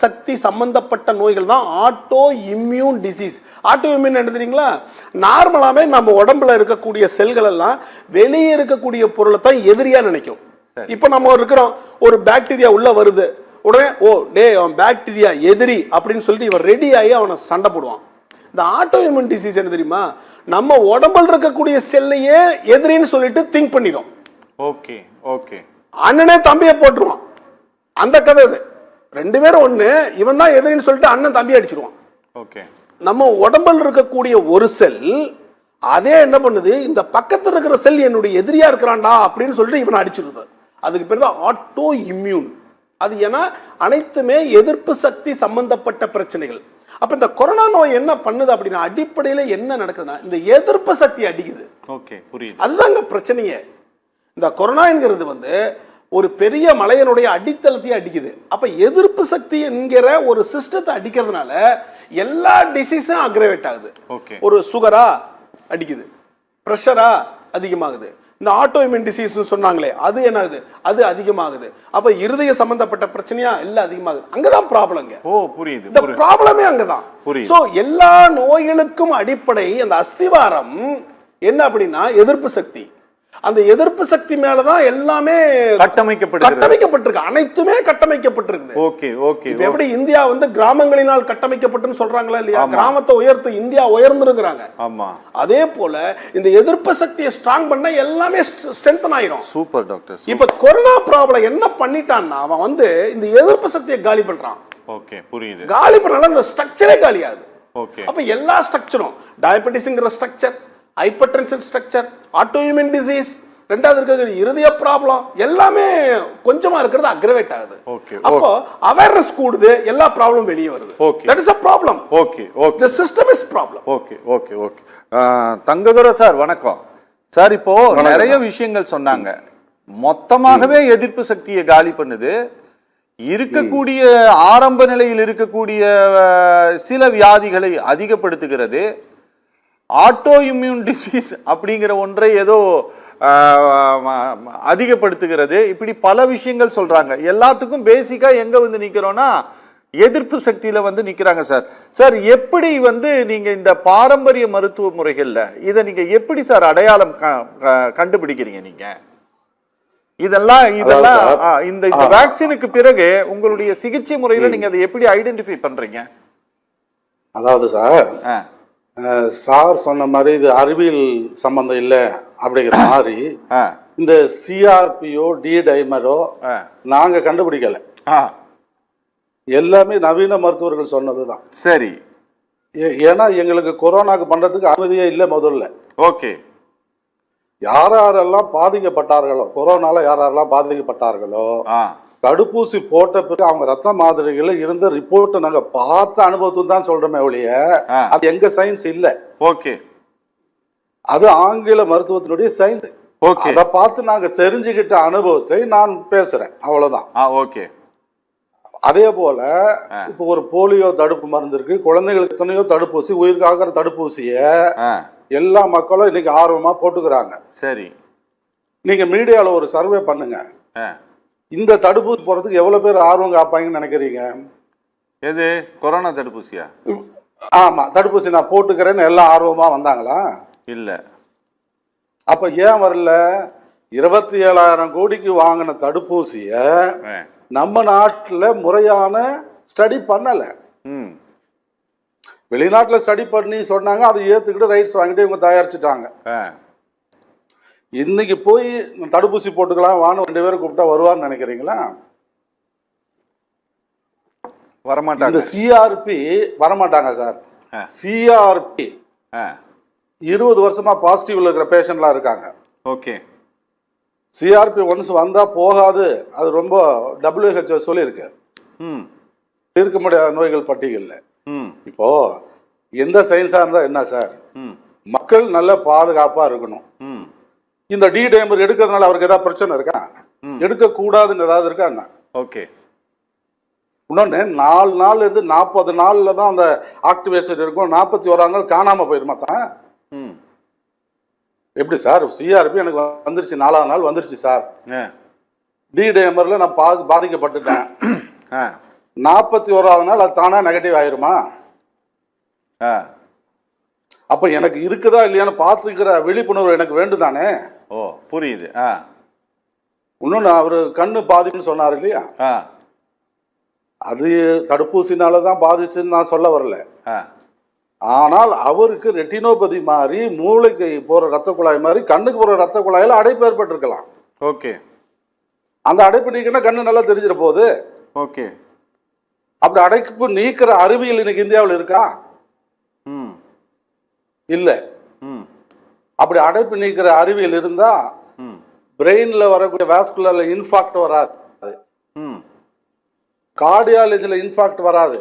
சக்தி சம்பந்தப்பட்ட நோய்கள் தான் auto immune disease. Auto immune என்ன தெரியுங்களா? நார்மலாவே நம்ம உடம்புல இருக்கக்கூடிய செல்கள் எல்லாம் வெளியே இருக்கக்கூடிய பொருளை தான் எதிரியா நினைக்கும். இப்ப நம்ம இருக்கிறோம், ஒரு பாக்டீரியா உள்ள வருது, உடனே ஓ டே அவன் பாக்டீரியா எதிரி அப்படின்னு சொல்லிட்டு இவன் ரெடி ஆகி அவனை சண்டை போடுவான். இந்த ஆட்டோ இம்யூன் டிசீஸ் என்ன தெரியுமா? நம்ம உடம்புல இருக்கக்கூடிய செல்லையே எதிரின்னு சொல்லிட்டு திங்க் பண்ணிடும். ஓகே. ஓகே. அண்ணனே தம்பியை போட்டுருவான். அந்த கதை இது. ரெண்டு பேரும் ஒண்ணு, இவன் தான் எதிரின்னு சொல்லிட்டு அண்ணன் தம்பி அடிச்சிருவான். ஓகே. நம்ம உடம்புல இருக்கக்கூடிய ஒரு செல் அதே என்ன பண்ணுது, இந்த பக்கத்துல இருக்கிற செல் என்னுடைய எதிரியா இருக்கிறான்டா அப்படின்னு சொல்லிட்டு இவனை அடிச்சிருது. அதுக்கு பேர் தான் ஆட்டோ இம்யூன். அது ஏன்னா அனைத்துமே எதிர்ப்பு சக்தி சம்பந்தப்பட்ட பிரச்சனைகள். அப்ப இந்த கொரோனா நோய் என்ன பண்ணுது அப்படின்னா, அடிப்படையில என்ன நடக்குதுன்னா இந்த எதிர்ப்பு சக்தி அடிக்குது. ஓகே, புரியுது. அதுதாங்க பிரச்சனையே. இந்த கொரோனா என்கிறது வந்து ஒரு பெரிய மலையனுடைய அடித்தளத்தையே அடிக்குது. அப்ப எதிர்ப்பு சக்தி என்கிற ஒரு சிஸ்டத்தை அடிக்கிறதுனால எல்லா டிசீஸும் அக்ரவேட் ஆகுது. ஒரு சுகரா அடிக்குது, பிரஷரா அதிகமாகுது, இந்த ஆட்டோ இம்யூன் டிசீஸ் சொன்னாங்களே அது என்ன ஆகுது, அது அதிகமாகுது. அப்ப இருதய சம்பந்தப்பட்ட பிரச்சனையா எல்லாம் அதிகமாகுது. அங்கதான் ப்ராப்ளம்ங்க. ஓ புரியுது. இந்த ப்ராப்ளமே அங்கதான். சோ எல்லா நோய்களுக்கும் அடிப்படை அந்த அஸ்திவாரம் என்ன அப்படின்னா எதிர்ப்பு சக்தி. அந்த எதிர்ப்பு சக்தி மேலதான் எல்லாமே கட்டமைக்கப்பட்டிருக்கு. அனைத்துமே கட்டமைக்கப்பட்டிருக்கு. ஓகே. ஓகே. எப்படி இந்தியா வந்து கிராமங்களினால் கட்டமைக்கப்பட்டுன்னு சொல்றாங்களா இல்லையா? கிராமத்தை உயர்த்து இந்தியா உயர்ந்துருக்கிறாங்க. ஆமா. அதே போல இந்த எதிர்ப்பு சக்தியை ஸ்ட்ராங் பண்ணா எல்லாமே ஸ்ட்ரென்தன் ஆயிரும். Super doctor. இப்ப கொரோனா ப்ராப்ளம் என்ன பண்ணிட்டான்னா அவன் வந்து இந்த எதிர்ப்பு சக்தியை காலி பண்றான். ஓகே, புரியுது. காலி பண்ணால இந்த ஸ்ட்ரக்சரே காலி ஆகுது. ஓகே. அப்ப எல்லா ஸ்ட்ரக்சரும் டயபெட்டிஸ்ங்கிற structure, hypertension structure, autoimmune disease, ரெண்டாவது இருக்கிறது இருதய ப்ராப்ளம், எல்லாமே கொஞ்சமா இருக்கிறது அக்ரவேட் ஆகுது. அப்போ அவேர்னஸ் கூடுது, எல்லா ப்ராப்ளம் வெளியே வருது. That is a problem. Okay. Okay. the system is problem. Okay. Okay. Okay. Thangadurai sir வணக்கம் சார். இப்போ நிறைய விஷயங்கள் சொன்னாங்க. மொத்தமாகவே எதிர்ப்பு சக்தியை காலி பண்ணுது, இருக்கக்கூடிய ஆரம்ப நிலையில் இருக்கக்கூடிய சில வியாதிகளை அதிகப்படுத்துகிறது, ஆட்டோ இம்யூன் டிசீஸ் அப்படிங்கிற ஒன்றை ஏதோ அதிகப்படுத்துகிறது, இப்படி பல விஷயங்கள் சொல்றாங்க. எல்லாத்துக்கும் பேசிக்கா எங்க வந்து நிக்கிறோம்னா எதிர்ப்பு சக்தியில வந்து நிக்கிறாங்க சார். சார் எப்படி வந்து நீங்க இந்த பாரம்பரிய மருத்துவ முறைகள்ல இதை நீங்க எப்படி சார் அடையாளம் கண்டுபிடிக்கிறீங்க? நீங்க இதெல்லாம் இந்த வேக்சினுக்கு பிறகு உங்களுடைய சிகிச்சை முறையில நீங்க அதை எப்படி ஐடென்டிஃபை பண்றீங்க? அதாவது சார் சொன்ன மாதிரி இது அறிவியல் சம்பந்தம் இல்லை அப்படிங்கிற மாதிரி இந்த சிஆர்பியோ டி டைமரோ நாங்க கண்டுபிடிக்கல, எல்லாமே நவீன மருத்துவர்கள் சொன்னதுதான். சரி. ஏன்னா எங்களுக்கு கொரோனாக்கு பண்றதுக்கு அனுமதியே இல்லை முதல்ல. ஓகே. யாரெல்லாம் பாதிக்கப்பட்டார்களோ, கொரோனால யாரெல்லாம் பாதிக்கப்பட்டார்களோ, தடுப்பூசி போட்ட பிறகு அவங்க ரத்த மாதிரிகள் இருந்த ரிப்போர்ட் நாங்க பார்த்த அனுபவத்தை தான் சொல்றோமே ஒழிய அது எங்க சயின்ஸ் இல்ல. ஓகே. அது ஆங்கில மருத்துவத்தினுடைய சயின்ஸ். அதை பார்த்து நாங்க தெரிஞ்சுக்கிட்ட அனுபவத்தை நான் பேசுறேன், அவ்வளவுதான். ஓகே. அதே போல இப்ப ஒரு போலியோ தடுப்பு மருந்து இருக்கு, குழந்தைகளுக்கு எத்தனையோ தடுப்பூசி, உயிர்காக்கிற தடுப்பூசிய எல்லா மக்களும் இன்னைக்கு ஆர்வமா போட்டுக்கிறாங்க. சரி. நீங்க மீடியால ஒரு சர்வே பண்ணுங்க, இந்த தடுப்பூசி போறதுக்கு எவ்வளவு பேர் ஆர்வம் காப்பாங்கன்னு நினைக்கிறீங்க? எது கொரோனா தடுப்பூசியா? ஆமா, தடுப்பூசி நான் போட்டுக்கிறேன்னு எல்லாம் ஆர்வமா வந்தாங்களா? இல்ல. அப்ப ஏன் வரல? 27,000 கோடிக்கு வாங்கின தடுப்பூசிய நம்ம நாட்டுல முறையான ஸ்டடி பண்ணல. வெளிநாட்டுல ஸ்டடி பண்ணி சொன்னாங்க, அதை ஏத்துக்கிட்டு ரைட்ஸ் வாங்கிட்டு இவங்க தயாரிச்சுட்டாங்க. இன்னைக்கு போய் தடுப்பூசி போட்டுக்கலாம் வான்னு 2 பேரும் கூப்பிட்டா வருவான்னு நினைக்கிறீங்களா? வரமாட்டாங்க. இந்த சிஆர்பி வரமாட்டாங்க சார். சிஆர்பி 20 வருஷமா பாசிட்டிவ்ல இருக்கிற பேஷண்ட்லாம் இருக்காங்க. ஓகே. சிஆர்பி ஒன்ஸ் வந்தா போகாது, அது ரொம்ப WHO சொல்லியிருக்கு. தீர்க்க முடியாத நோய்கள் பட்டியல்ல. இப்போ எந்த சயின்ஸா இருந்தா என்ன சார், மக்கள் நல்ல பாதுகாப்பா இருக்கணும். இந்த டி டைமர் எடுக்கிறதுனால அவருக்கு ஏதாவது பிரச்சனை இருக்கா? எடுக்க கூடாதுன்னு ஏதாவது இருக்கா என்ன? ஓகே. இன்னொன்னு 4 நாள்ல இருந்து 40 நாள்ல தான் அந்த ஆக்டிவேஷன் இருக்கும். 41ஆம் நாள் காணாம போயிருமா தான்? எப்படி சார்? சிஆர்பி எனக்கு வந்துருச்சு, 4ஆம் நாள் வந்துருச்சு சார், டி டைமர்ல நான் பாதிக்கப்பட்டுட்டேன், 41ஆவது நாள் அது தானா நெகட்டிவ் ஆயிருமா? அப்ப எனக்கு இருக்குதா இல்லையான்னு பார்த்துக்கிற விழிப்புணர்வு எனக்கு வேண்டுதானே? ஓ, புரியுது. இன்னொன்னு அவரு கண்ணு பாதிப்புன்னு சொன்னார் இல்லையா, அது தடுப்பூசினாலதான் பாதிச்சுன்னு நான் சொல்ல வரல. ஆனால் அவருக்கு ரெட்டினோபதி மாதிரி மூளைக்கு போற ரத்த குழாய் மாதிரி கண்ணுக்கு போற ரத்த குழாயில அடைப்பு ஏற்பட்டிருக்கலாம். ஓகே. அந்த அடைப்பு நீக்கினா கண்ணு நல்லா தெரிஞ்சிட போகுது. ஓகே. அப்படி அடைப்பு நீக்கிற அறிவியல் இன்னைக்கு இந்தியாவில் இருக்கா? இல்ல. அப்படி அடைப்பு நீக்கிற அறிவியல் இருந்தா பிரெயின்ல வரக்கூடிய வாஸ்குலர்ல இன்ஃபாக்ட் வராது, கார்டியாலஜில இன்ஃபாக்ட் வராது.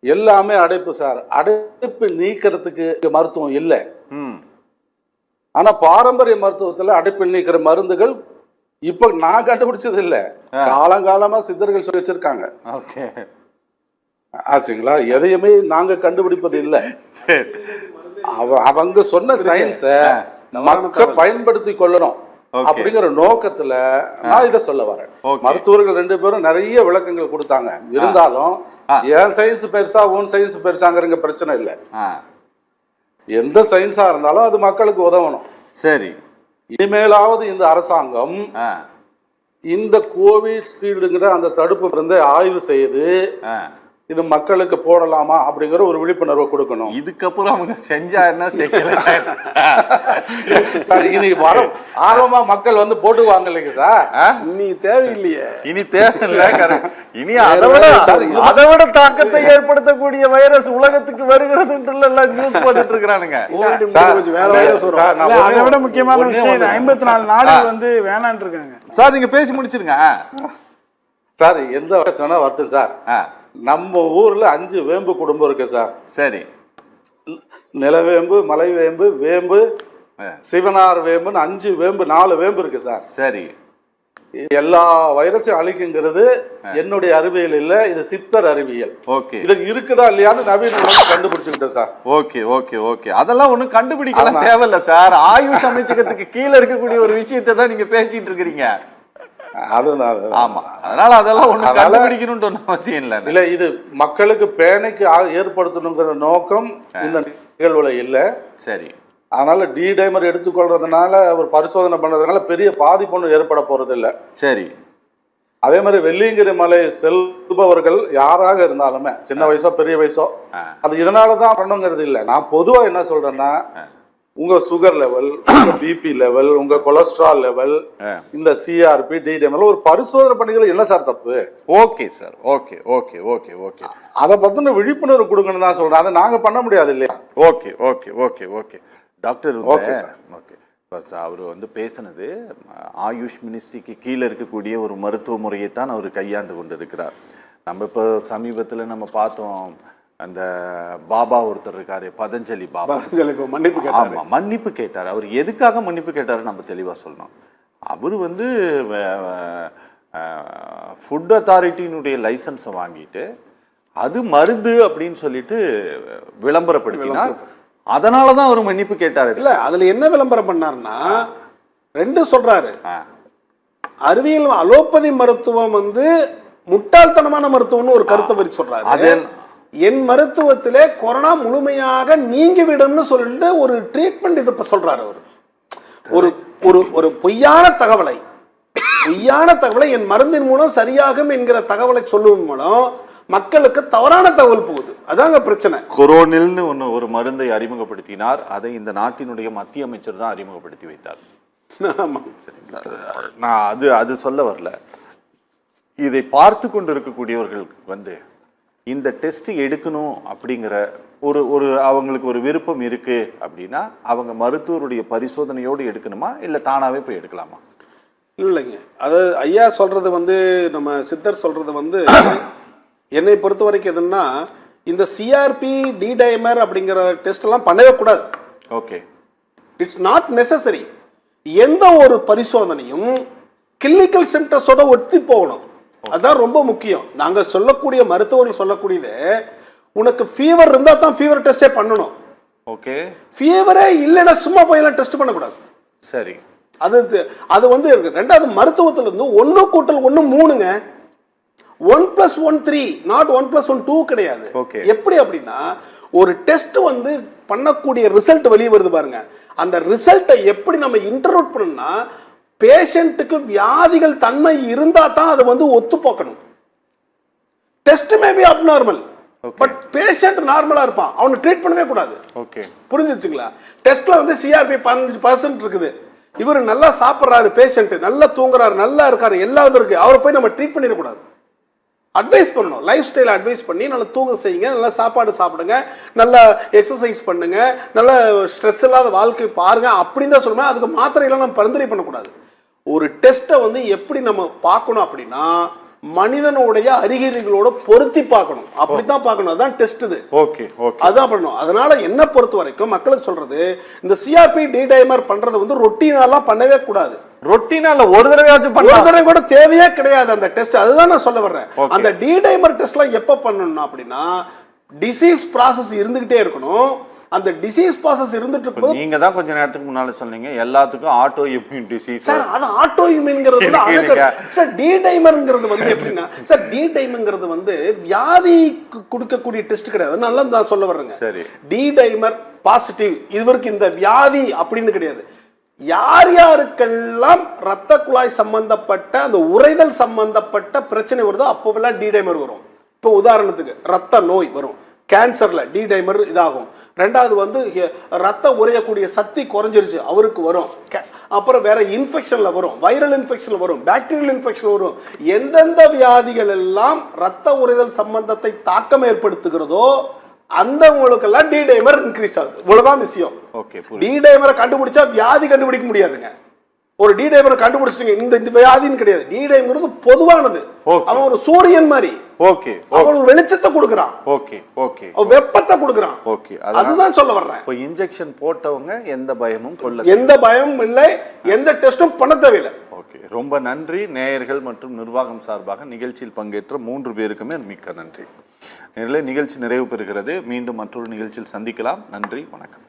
எல்லாமே அடைப்பு சார். அடைப்பு நீக்கிறதுக்கு மருத்துவம் இல்லை. ஆனா பாரம்பரிய மருத்துவத்துல அடைப்பு நீக்கிற மருந்துகள் இப்ப நான் கண்டுபிடிச்சது இல்ல, காலங்காலமா சித்தர்கள் சொல்லி வச்சிருக்காங்க. ஆச்சுங்களா? எதையுமே நாங்க கண்டுபிடிப்பது இல்லை. அவங்க சொன்ன சயின்ஸ மக்கள் பயன்படுத்தி கொள்ளணும் அப்படிங்கிற நோக்கத்துல நான் இதை சொல்ல வரேன். மருத்துவர்கள் 2 பேரும் நிறைய விளக்கங்கள் கொடுத்தாங்க. இருந்தாலும் என் சயின்ஸ் பெருசா உன் சயின்ஸ் பெருசாங்கிற பிரச்சனை இல்லை. எந்த சயின்ஸா இருந்தாலும் அது மக்களுக்கு உதவணும். சரி. இனிமேலாவது இந்த அரசாங்கம் இந்த கோவிஷீல்டுங்கிற அந்த தடுப்பு மருந்தை ஆய்வு செய்து இது மக்களுக்கு போடலாமா அப்படிங்கிற ஒரு விழிப்புணர்வை கொடுக்கணும். இதுக்கப்புறம் அவங்க செஞ்சா என்ன செய்யல சார், இனி வரும் ஆர்வமா மக்கள் வந்து போட்டுவாங்க இல்லைங்க சார். இனி தேவையில்லையே. இனி தேவையில்லை. இனி அதை விட தாக்கத்தை ஏற்படுத்தக்கூடிய வைரஸ் உலகத்துக்கு வருகிறது நியூஸ் போட்டுட்டு இருக்கிறானுங்க. அதை விட முக்கியமான விஷயம் 54 நாடுகள் வந்து வேணான்னு இருக்காங்க சார். நீங்க பேசி முடிச்சிருங்க சார். எந்த வைரஸ் வேணா வரட்டும் சார். நம்ம ஊர்ல 5 வேம்பு குடும்பம் இருக்கு சார். சரி. நிலவேம்பு, மலைவேம்பு, வேம்பு, சிவனார் வேம்புன்னு 5 வேம்பு 4 வேம்பு இருக்கு சார். சரி. எல்லா வைரஸையும் அழிக்குங்கிறது என்னுடைய அறிவியல் இல்ல, இது சித்தர் அறிவியல். ஓகே. இது இருக்குதா இல்லையான்னு நவீன கண்டுபிடிச்சுக்கிட்டோம் சார். Okay okay okay. அதெல்லாம் ஒண்ணும் கண்டுபிடிக்கலாம் தேவையில்ல சார். ஆயுஷ் அமைச்சகத்துக்கு கீழே இருக்கக்கூடிய ஒரு விஷயத்தை தான் நீங்க பேசிட்டு இருக்கிறீங்க. ஆமா. அதனால அதெல்லாம் ஒண்ணும் கண்டுபிடிக்கணும்னு அவசியம் இல்லை. இல்ல, இது மக்களுக்கு பேனைக்கு ஏற்படுத்தணுங்கிற நோக்கம் இந்த நிகழ்வுல இல்ல. சரி. அதனால டி டைமர் எடுத்துக்கொள்றதுனால ஒரு பரிசோதனை பண்றதுனால பெரிய பாதிப்பு ஒன்றும் ஏற்பட போறது இல்லை. சரி. அதே மாதிரி வெள்ளியங்கிரி மலை செல்பவர்கள் யாராக இருந்தாலுமே, சின்ன வயசோ பெரிய வயசோ, அது இதனாலதான் பண்ணுங்கிறது இல்லை. நான் பொதுவா என்ன சொல்றேன்னா, உங்க சுகர் லெவல், உங்க பிபி லெவல், உங்க கொலஸ்ட்ரால் லெவல், இந்த சிஆர்பி, டி டைமர் ஒரு பரிசோதனை பண்ணிக்கல, என்ன சார் தப்பு? Okay sir. Okay okay okay okay. அதை பத்தின விழிப்புணர்வு கொடுக்கணும் தான் சொல்றேன். அதை நாங்க பண்ண முடியாது இல்லையா? Okay okay okay okay. Doctor okay அவர் வந்து பேசினது ஆயுஷ் மினிஸ்ட்ரிக்கு கீழே இருக்கக்கூடிய ஒரு மருத்துவ முறையை தான் அவர் கையாண்டு கொண்டு இருக்கிறார். நம்ம இப்போ சமீபத்தில் நம்ம பார்த்தோம், அந்த பாபா ஒருத்தர் இருக்காரு, பதஞ்சலி பாபா, மன்னிப்பு கேட்டார். ஆமாம், மன்னிப்பு கேட்டார். அவர் எதுக்காக மன்னிப்பு கேட்டார் நம்ம தெளிவாக சொல்லணும். அவர் வந்து ஃபுட் அத்தாரிட்டியினுடைய லைசன்ஸை வாங்கிட்டு அது மருந்து அப்படின்னு சொல்லிட்டு விளம்பரப்படுத்தினார். அதனாலதான் அவர் மன்னிப்பு கேட்டாரு. இல்ல, அதுல என்ன விளம்பரம் பண்ணாருன்னா 2 சொல்றாரு. அறிவியல் அலோபதி மருத்துவம் வந்து முட்டாள்தனமான மருத்துவம்னு ஒரு கருத்தை பற்றி சொல்றாரு. என் மருத்துவத்திலே கொரோனா முழுமையாக நீங்கிவிடும்னு சொல்லிட்டு ஒரு ட்ரீட்மெண்ட் இது சொல்றாரு அவர். ஒரு ஒரு ஒரு பொய்யான தகவலை என் மருந்தின் மூலம் சரியாகும் என்கிற தகவலை சொல்லுவதன் மூலம் மக்களுக்கு தவறான தகவல் போகுது. அதாங்க பிரச்சனை. கொரோனில்னு ஒரு மருந்தை அறிமுகப்படுத்தினார். அதை இந்த நாட்டினுடைய மத்திய அமைச்சர் தான் அறிமுகப்படுத்தி வைத்தார். நான் அது சொல்ல வரல. இதை பார்த்து கொண்டு இருக்கக்கூடியவர்கள் வந்து இந்த டெஸ்ட் எடுக்கணும் அப்படிங்கிற ஒரு அவங்களுக்கு ஒரு விருப்பம் இருக்கு அப்படின்னா அவங்க மருத்துவருடைய பரிசோதனையோடு எடுக்கணுமா இல்லை தானாவே போய் எடுக்கலாமா? இல்லைங்க, அது ஐயா சொல்றது வந்து நம்ம சித்தர் சொல்றது வந்து என்னை பொறுத்த வரைக்கும் எதுன்னா இந்த சிஆர்பி டிடைமர் அப்படிங்கிற டெஸ்ட் எல்லாம் பண்ணவே கூடாது. Okay, it's not necessary. எந்த ஒரு பரிசோதனையும் கிளினிக்கல் சிம்டம்ஸோட ஒட்டி போகணும். அதான் ரொம்ப முக்கியம். நாங்க சொல்லக்கூடிய மருத்துவர்கள் சொல்லக்கூடியது உனக்கு ஃபீவர் இருந்தா தான் ஃபீவர் டெஸ்டே பண்ணணும். ஓகே, ஃபீவரே இல்லைன்னா சும்மா போயெல்லாம் டெஸ்ட் பண்ணக்கூடாது. சரி, அது வந்து இருக்கு. ரெண்டாவது மருத்துவத்துல இருந்து 1+1 3ங்க. 1+1 3, நாட் 1+1 2 கிடையாது. எப்படி அப்படின்னா ஒரு டெஸ்ட் வந்து பண்ணக்கூடிய ரிசல்ட் வெளியே வருது பாருங்க. அந்த ரிசல்ட்டை எப்படி நம்ம இன்டர்பிரட் பண்ணணும்னா பேஷண்ட்டுக்கு வியாதிகள் தன்மை இருந்தா தான் அதை வந்து ஒத்து போக்கணும். Test may be abnormal, but patient நார்மலா இருப்பான், அவனை ட்ரீட் பண்ணவே கூடாது. ஓகே, புரிஞ்சுச்சுங்களா? டெஸ்ட்ல வந்து சிஆர்பி 15% இருக்குது. இவர் நல்லா சாப்பிட்றாரு, பேஷண்ட் நல்லா தூங்குறாரு, நல்லா இருக்காரு, எல்லாரும் இருக்கு, அவரை போய் நம்ம ட்ரீட் பண்ணிடக்கூடாது. அட்வைஸ் பண்ணணும், லைஃப் ஸ்டைல் அட்வைஸ் பண்ணி நல்லா தூங்க செய்யுங்க, நல்லா சாப்பாடு சாப்பிடுங்க, நல்லா எக்ஸசைஸ் பண்ணுங்க, நல்ல ஸ்ட்ரெஸ் இல்லாத வாழ்க்கை பாருங்க அப்படின்னு தான் சொல்லணும். அதுக்கு மாத்திரையெல்லாம் நம்ம பரிந்துரை பண்ணக்கூடாது. ஒரு டெஸ்ட்டை வந்து எப்படி நம்ம பார்க்கணும் அப்படின்னா மனிதனுடைய அறிகுறிகளோட பொருத்தி பார்க்கணும். அப்படித்தான் பார்க்கணும். அதான் டெஸ்ட். இது அதான் பண்ணணும். அதனால என்ன பொறுத்த வரைக்கும் மக்களுக்கு சொல்றது இந்த சிஆர்பி டிடைமர் பண்றது வந்து ரொட்டீனாலாம் பண்ணவே கூடாது. ரொட்டீனால ஒரு தடவை கூட தேவையே கிடையாது அந்த டெஸ்ட். அதுதான் நான் சொல்ல வர்றேன். அந்த டிடைமர் டெஸ்ட்லாம் எப்ப பண்ணணும் அப்படின்னா டிசீஸ் ப்ராசஸ் இருந்துகிட்டே இருக்கணும். அந்த டிசீஸ் ப்ராசஸ் இருந்துட்டு இருக்கும்போது நீங்க தான் கொஞ்ச நேரத்துக்கு முன்னால சொன்னீங்க எல்லாத்துக்கும் ஆட்டோ இம்யூன் டிசீஸ். சார் அது ஆட்டோ இம்யூன்ங்கிறது சார் டிடைமர்ங்கிறது வந்து எப்படின்னா சார் டிடைமர்ங்கிறது வந்து வியாதி கொடுக்கக்கூடிய டெஸ்ட் கிடையாது. நல்லா தான் சொல்ல வர்றேங்க. சரி, டிடைமர் பாசிட்டிவ் இவருக்கு இந்த வியாதி அப்படின்னு கிடையாது. யார் யாருக்கெல்லாம் ரத்த குழாய் சம்பந்தப்பட்ட அந்த உறைதல் சம்பந்தப்பட்ட பிரச்சனை வருதோ அப்போவெல்லாம் டிடைமர் வரும். இப்போ உதாரணத்துக்கு ரத்த நோய் வரும், கேன்சர்ல டிடைமர் இதாகும். ரெண்டாவது வந்து ரத்த உறையக்கூடிய சக்தி குறைஞ்சிருச்சு அவருக்கு வரும். அப்புறம் வேற இன்ஃபெக்ஷன்ல வரும், வைரல் இன்ஃபெக்ஷன்ல வரும், பாக்டீரியல் இன்ஃபெக்ஷன் வரும். எந்தெந்த வியாதிகள் எல்லாம் ரத்த உறைதல் சம்பந்தத்தை தாக்கம் ஏற்படுத்துகிறதோ அந்த உங்களுக்கெல்லாம் டிடைமர் இன்க்ரீஸ் ஆகுது. இவ்வளவுதான் விஷயம். டிடைமரை கண்டுபிடிச்சா வியாதி கண்டுபிடிக்க முடியாதுங்க. ஒரு டிடைமரை கண்டுபிடிச்சிட்டீங்க இந்த வியாதின்னு கிடையாது. டிடைமர்ங்கிறது பொதுவானது. அவன் ஒரு சூரியன் மாதிரி. அவன் ஒரு வெளிச்சத்தை கொடுக்கறான். வெப்பத்தை கொடுக்கறான். அதுதான் சொல்ல வர்றேன். இப்போ இன்ஜெக்ஷன் போட்டவங்க எந்த பயமும் இல்லை, எந்த டெஸ்டும் பண்ண தேவையில்லை. ஓகே, ரொம்ப நன்றி. நேயர்கள் மற்றும் நிர்வாகம் சார்பாக நிகழ்ச்சியில் பங்கேற்ற 3 பேருக்குமே மிக்க நன்றி. நிகழ்ச்சி நிறைவு பெறுகிறது. மீண்டும் மற்றொரு நிகழ்ச்சியில் சந்திக்கலாம். நன்றி, வணக்கம்.